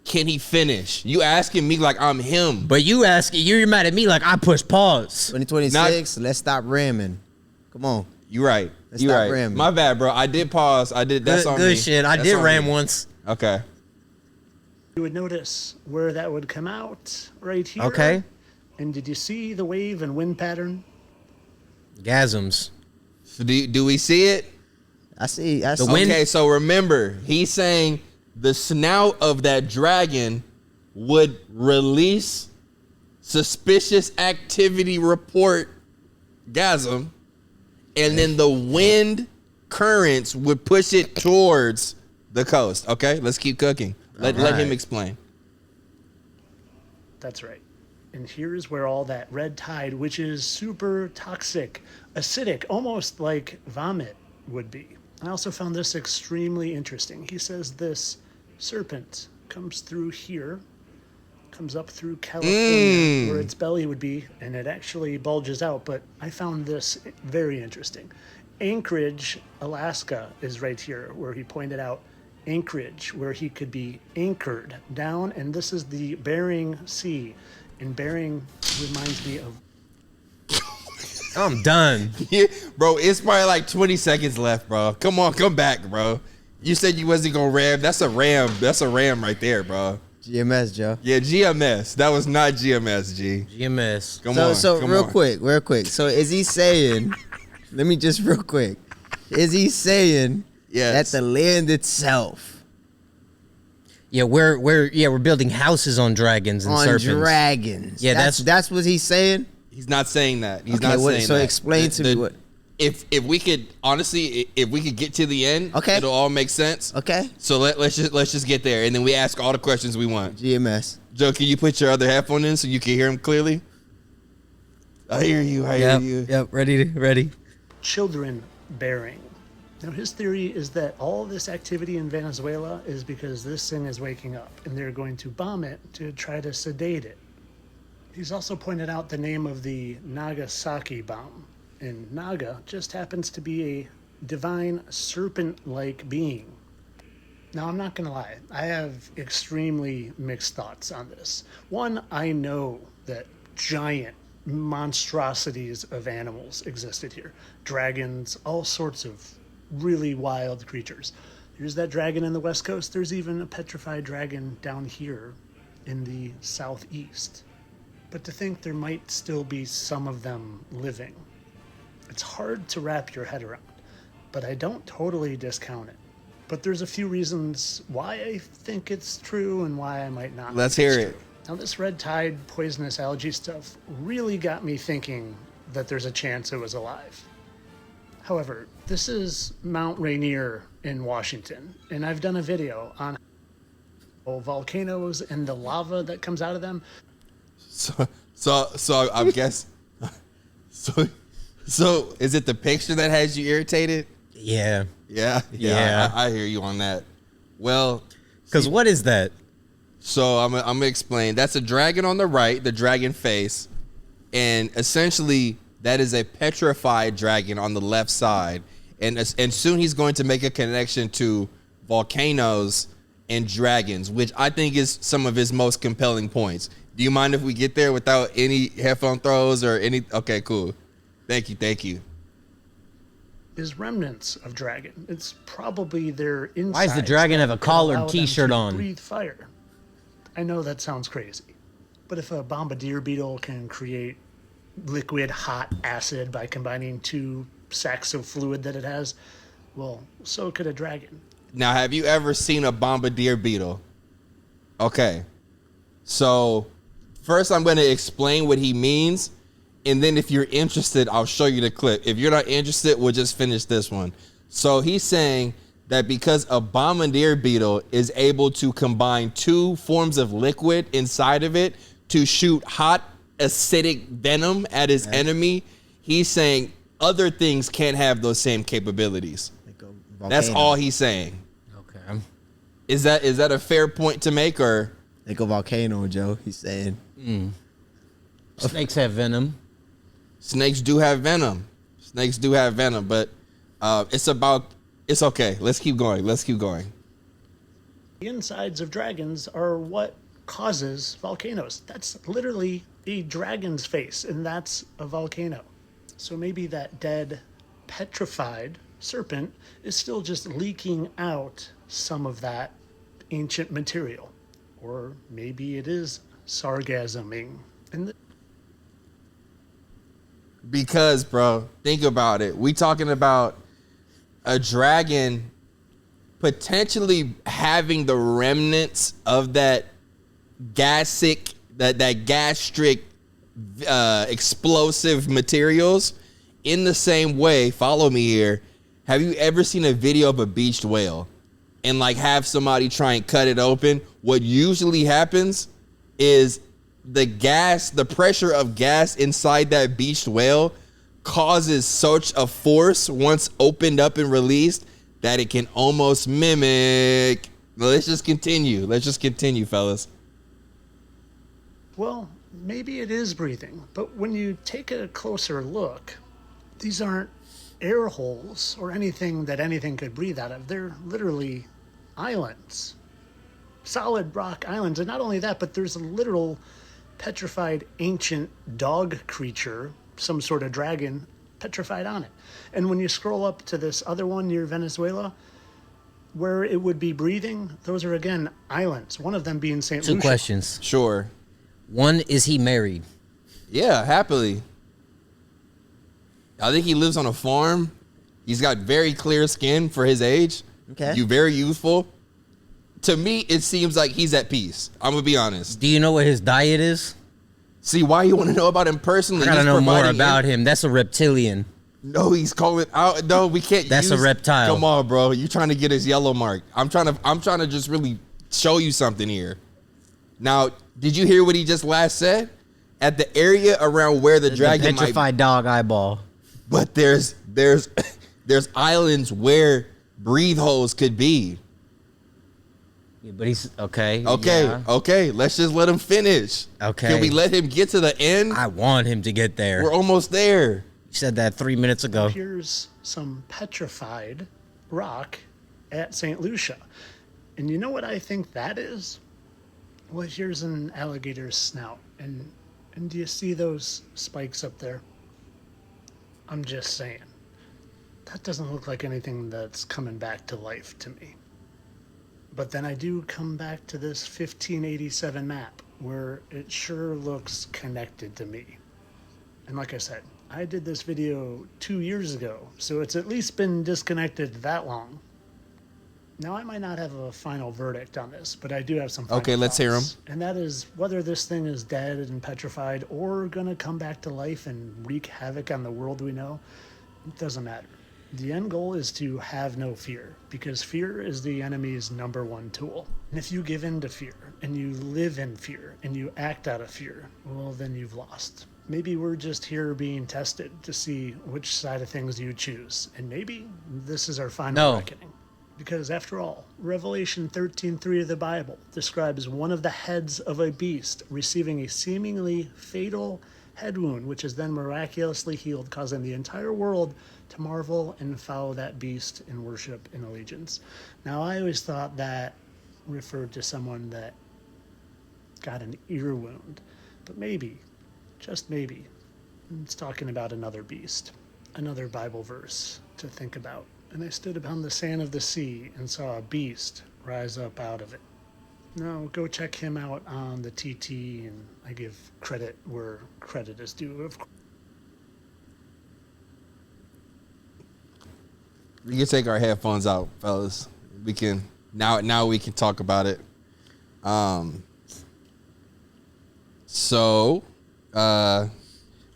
Can he finish? You asking me like I'm him. But you're mad at me like I push pause. 2026, let's stop ramming. Come on. You right. Let's You stop right. ramming. My bad, bro. I did pause. I did. That's on me. Good shit. I That's did on ram me. once. Okay. You would notice where that would come out right here. Okay. And did you see the wave and wind pattern? Gasms. So do we see it? I see. The wind- Okay, so remember, he's saying the snout of that dragon would release suspicious activity report gasm, and then the wind currents would push it towards the coast. Okay, let's keep cooking. Let him explain. That's right. And here's where all that red tide, which is super toxic, acidic, almost like vomit would be. I also found this extremely interesting. He says this serpent comes through here, comes up through California, where its belly would be, and it actually bulges out. But I found this very interesting. Anchorage, Alaska is right here, where he pointed out Anchorage, where he could be anchored down, and this is the Bering Sea. And Bering reminds me of... I'm done. Yeah, bro, it's probably like 20 seconds left, bro. Come on, come back, bro. You said you wasn't gonna ram. That's a ram. That's a ram right there, bro. GMS, Joe. Yeah, GMS. That was not GMS, G. GMS. Come on. So come real on. quick. So is he saying? Let me just real quick. Is he saying Yes. that the land itself Yeah, we're building houses on dragons and on serpents. dragons? Yeah, that's what he's saying. He's not saying that. He's Okay, not what- saying so that. explain to me what- If we could honestly, if we could get to the end, Okay. it'll all make sense. Okay. So let's just get there, and then we ask all the questions we want. GMS. Joe, can you put your other headphone in so you can hear him clearly? I hear you. I hear you. Yep. Ready. children bearing. Now, his theory is that all this activity in Venezuela is because this thing is waking up, and they're going to bomb it to try to sedate it. He's also pointed out the name of the Nagasaki bomb, and Naga just happens to be a divine serpent-like being. Now, I'm not going to lie, I have extremely mixed thoughts on this. One, I know that giant monstrosities of animals existed here. Dragons, all sorts of really wild creatures. There's that dragon in the West Coast. There's even a petrified dragon down here in the southeast. But to think there might still be some of them living, it's hard to wrap your head around, but I don't totally discount it. But there's a few reasons why I think it's true and why I might not. Let's hear it. Now, this red tide poisonous algae stuff really got me thinking that there's a chance it was alive. However, this is Mount Rainier in Washington, and I've done a video on volcanoes and the lava that comes out of them. So I guess. So is it the picture that has you irritated? Yeah. Yeah. I hear you on that. Well, Because what is that? so I'm gonna explain. That's a dragon on the right, the dragon face, and essentially that is a petrified dragon on the left side. And soon he's going to make a connection to volcanoes and dragons, which I think is some of his most compelling points. Do you mind if we get there without any headphone throws or any? Okay, cool. Thank you. Is remnants of dragon. It's probably their insides. Why does the dragon have a that collared allow them t-shirt to on? Breathe fire. I know that sounds crazy, but if a bombardier beetle can create liquid hot acid by combining two sacks of fluid that it has, well, so could a dragon. Now, have you ever seen a bombardier beetle? Okay. So, first I'm going to explain what he means, and then if you're interested, I'll show you the clip. If you're not interested, we'll just finish this one. So, he's saying that because a bombardier beetle is able to combine two forms of liquid inside of it to shoot hot acidic venom at his enemy, he's saying other things can't have those same capabilities. That's all he's saying. Okay. Is that a fair point to make, or? Like a volcano, Joe. He's saying. Snakes have venom. Snakes do have venom, but it's okay. Let's keep going. The insides of dragons are what causes volcanoes. That's literally a dragon's face, and that's a volcano. So maybe that dead, petrified serpent is still just leaking out some of that ancient material. Or maybe it is sargasming. And Because, bro, think about it. We talking about a dragon potentially having the remnants of that gastric explosive materials in the same way. Follow me here. Have you ever seen a video of a beached whale and like have somebody try and cut it open? What usually happens is the pressure of gas inside that beached whale causes such a force once opened up and released that it can almost mimic. Let's just continue, fellas. well, maybe it is breathing, but when you take a closer look, these aren't air holes or anything that anything could breathe out of. They're literally islands, solid rock islands. And not only that, but there's a literal petrified ancient dog creature, some sort of dragon, petrified on it. And when you scroll up to this other one near Venezuela, where it would be breathing, those are again islands, one of them being St. Two Lucia. questions. Sure. One, is he married? Yeah, happily. I think he lives on a farm. He's got very clear skin for his age. Okay. You very youthful. To me, it seems like he's at peace. I'm gonna be honest. Do you know what his diet is? See, why you want to know about him personally? I gotta He's know more providing about him. That's a reptilian. No, he's calling out. No, we can't. That's a reptile. Come on, bro. You're trying to get his yellow mark. I'm trying to just really show you something here. Now, did you hear what he just last said? At the area around where the dragon petrified might, dog eyeball. but there's islands where breathe holes could be. Yeah, but he's okay. Okay, yeah. okay. Let's just let him finish. Okay. Can we let him get to the end? I want him to get there. We're almost there. You said that 3 minutes ago. Here's some petrified rock at St. Lucia. And you know what I think that is? Well, here's an alligator's snout. And do you see those spikes up there? I'm just saying. That doesn't look like anything that's coming back to life to me. But then I do come back to this 1587 map where it sure looks connected to me. And like I said, I did this video 2 years ago, so it's at least been disconnected that long. Now, I might not have a final verdict on this, but I do have some final Okay, let's hear 'em. thoughts. And that is whether this thing is dead and petrified or gonna come back to life and wreak havoc on the world we know, it doesn't matter. The end goal is to have no fear, because fear is the enemy's #1 tool. And if you give in to fear, and you live in fear, and you act out of fear, well, then you've lost. Maybe we're just here being tested to see which side of things you choose. And maybe this is our final reckoning. Because after all, Revelation 13:3 of the Bible describes one of the heads of a beast receiving a seemingly fatal head wound, which is then miraculously healed, causing the entire world to marvel and follow that beast in worship and allegiance. Now, I always thought that referred to someone that got an ear wound, but maybe, just maybe, it's talking about another beast, another Bible verse to think about. And I stood upon the sand of the sea and saw a beast rise up out of it. Now, go check him out on the TT, and I give credit where credit is due. Of course. We can take our headphones out, fellas. We can now we can talk about it. So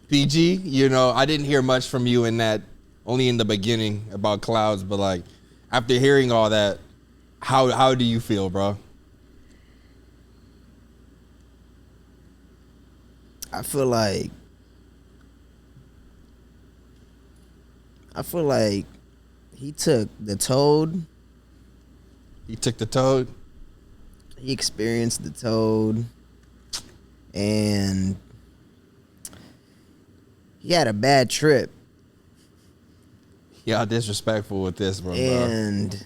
PG, you know, I didn't hear much from you in that, only in the beginning about clouds, but like after hearing all that, how do you feel, bro? I feel like he took the toad. He took the toad. He experienced the toad, and he had a bad trip. Y'all disrespectful with this one, And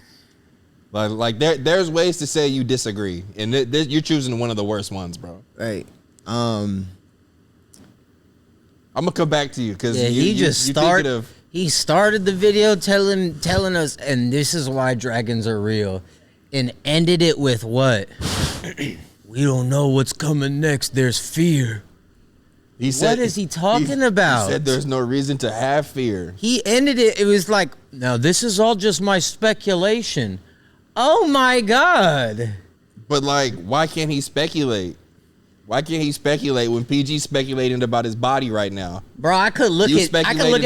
bro. Like there's ways to say you disagree, and you're choosing one of the worst ones, bro. right, I'm gonna come back to you because he started the video telling us, and this is why dragons are real, and ended it with what? We don't know what's coming next. There's fear. He said, what is he talking about? He said there's no reason to have fear. He ended it. It was like, now this is all just my speculation. Oh my God. But like, why can't he speculate? Why can't he speculate when PG's speculating about his body right now? Bro, I could look at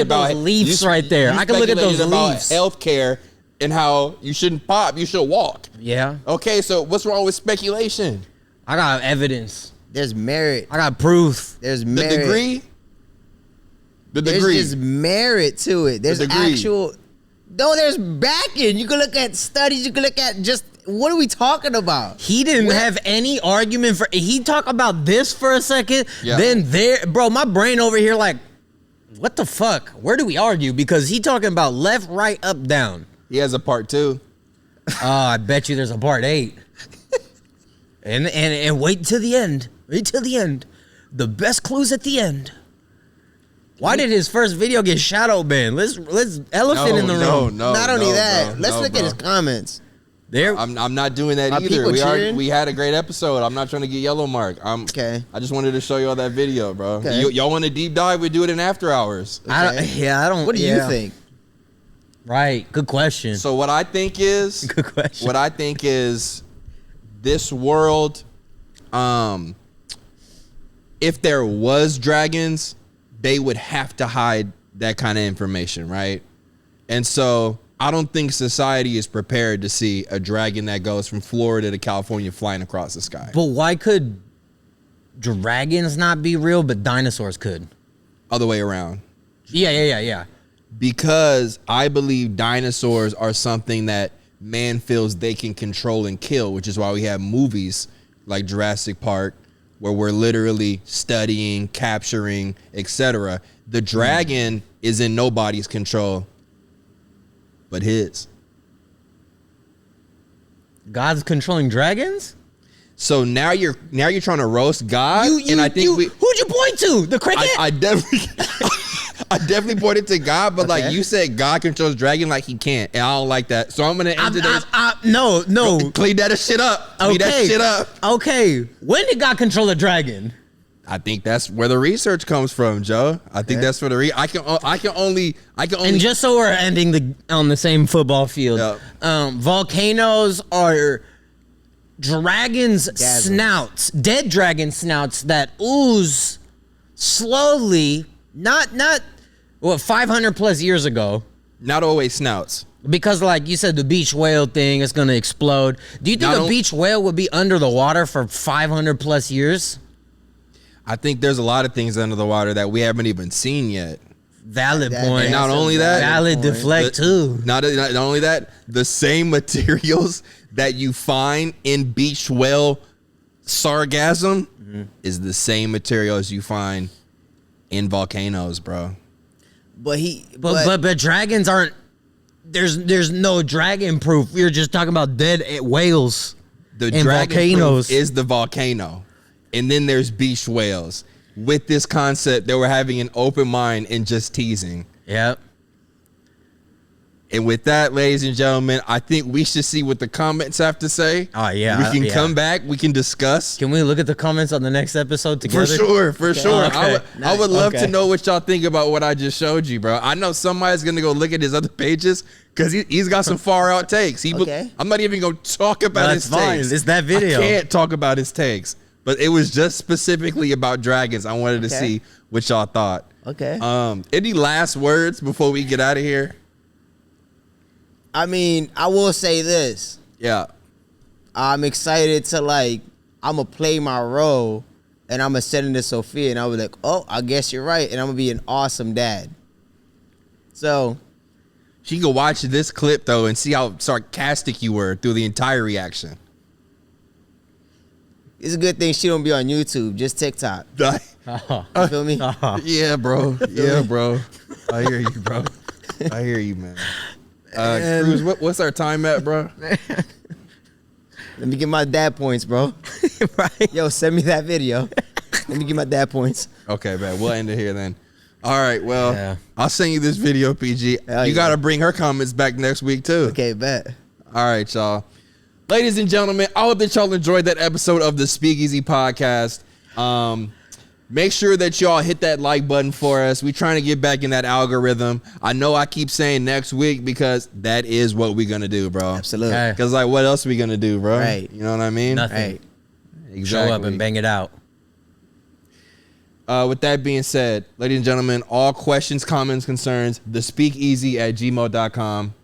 those leaves right there. I could look at those leaves. Healthcare and how you shouldn't pop, you should walk. Yeah. Okay, so what's wrong with speculation? I got evidence. there's merit. I got proof. There's The merit. degree? The There's degree. just merit to it. There's degree. actual. No, there's backing. You can look at studies. You can look at just what are we talking about? He didn't have any argument for. He talked about this for a second. Yeah. Then there, bro, my brain over here like, what the fuck? Where do we argue? Because he talking about left, right, up, down. He has a part 2. I bet you there's a part 8. And wait till the end. Wait till the end. The best clues at the end. Why did his first video get shadow banned? Let's elephant in the room. Not only that, bro, let's look at his comments. There, I'm not doing that Are either. people cheering? We had a great episode. I'm not trying to get yellow mark. Okay. I just wanted to show y'all that video, bro. Okay. Y'all want a deep dive? We do it in after hours. I don't. What do you think? Right. Good question. So what I think is, Good question. What I think is, this world, if there was dragons, they would have to hide that kind of information, right? And so I don't think society is prepared to see a dragon that goes from Florida to California flying across the sky. But why could dragons not be real, but dinosaurs could? Other way around. Yeah. Because I believe dinosaurs are something that man feels they can control and kill, which is why we have movies like Jurassic Park, where we're literally studying, capturing, etc. The dragon is in nobody's control but his. God's controlling dragons? So now you're trying to roast God, Who'd you point to? The cricket? I definitely I definitely pointed to God, but like Okay. you said, God controls dragon like he can't, and I don't like that. So I'm gonna end today's. No. Clean that shit up. Clean that shit up. Okay. When did God control a dragon? I think that's where the research comes from, Joe. I think that's where the I can only. And just so we're ending on the same football field, volcanoes are dragons' snouts, dead dragon snouts that ooze slowly. Not 500 plus years ago. not always snouts. Because, like you said, the beach whale thing is going to explode. Do you think a beach whale would be under the water for 500 plus years? I think there's a lot of things under the water that we haven't even seen yet. Valid point. And not only that, valid deflect too. Not only that, the same materials that you find in beach whale sargassum is the same materials you find in volcanoes, bro. But dragons aren't. There's no dragon proof. We're just talking about dead whales. The and dragon volcanoes proof is the volcano, and then there's beach whales. With this concept, they were having an open mind and just teasing. Yep. And with that, ladies and gentlemen, I think we should see what the comments have to say. Oh, yeah. We can come back. We can discuss. Can we look at the comments on the next episode together? For sure. Okay. I would love to Okay. know what y'all think about what I just showed you, bro. I know somebody's going to go look at his other pages because he's got some far out takes. I'm not even going to talk about his takes. It's that video. I can't talk about his takes. But it was just specifically about dragons. I wanted to see what y'all thought. Okay. Any last words before we get out of here? I mean, I will say this. Yeah. I'm excited to I'm gonna play my role, and I'm gonna send it to Sophia, and I'll be like, oh, I guess you're right, and I'm gonna be an awesome dad. So She can watch this clip though and see how sarcastic you were through the entire reaction. it's a good thing she don't be on YouTube, just TikTok. You feel me? Yeah, bro. Yeah, bro. I hear you, bro. I hear you, man. Cruz, what's our time at, bro? Let me get my dad points, bro. Right. Yo, send me that video. Let me get my dad points. Okay, man. We'll end it here then. All right, well, Yeah. I'll send you this video, PG. Hell You yeah. got to bring her comments back next week, too. Okay, bet. All right, y'all. Ladies and gentlemen, I hope that y'all enjoyed that episode of the Speakeasy Podcast. Make sure that y'all hit that like button for us. We're trying to get back in that algorithm. I know I keep saying next week because that is what we're going to do, bro. Absolutely. Okay. Because, what else are we going to do, bro? Right. You know what I mean? Nothing. Right. Exactly. Show up and bang it out. With that being said, ladies and gentlemen, all questions, comments, concerns, thespeakeasy@gmail.com.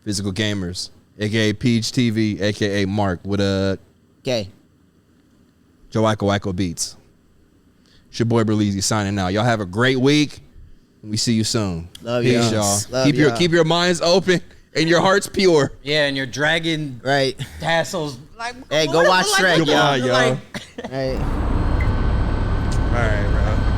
Physical Gamers, a.k.a. Peach TV, a.k.a. Mark, with a Okay. JOEIACO Beats. It's your boy BERLEEZY signing out. Y'all have a great week. We see you soon. Love Peace, y'all. y'all. Love y'all. Keep your minds open and your hearts pure. Yeah, and your dragon Right. tassels. Hey, go watch Shrek, Come y'all. on, y'all. Right. All right, bro.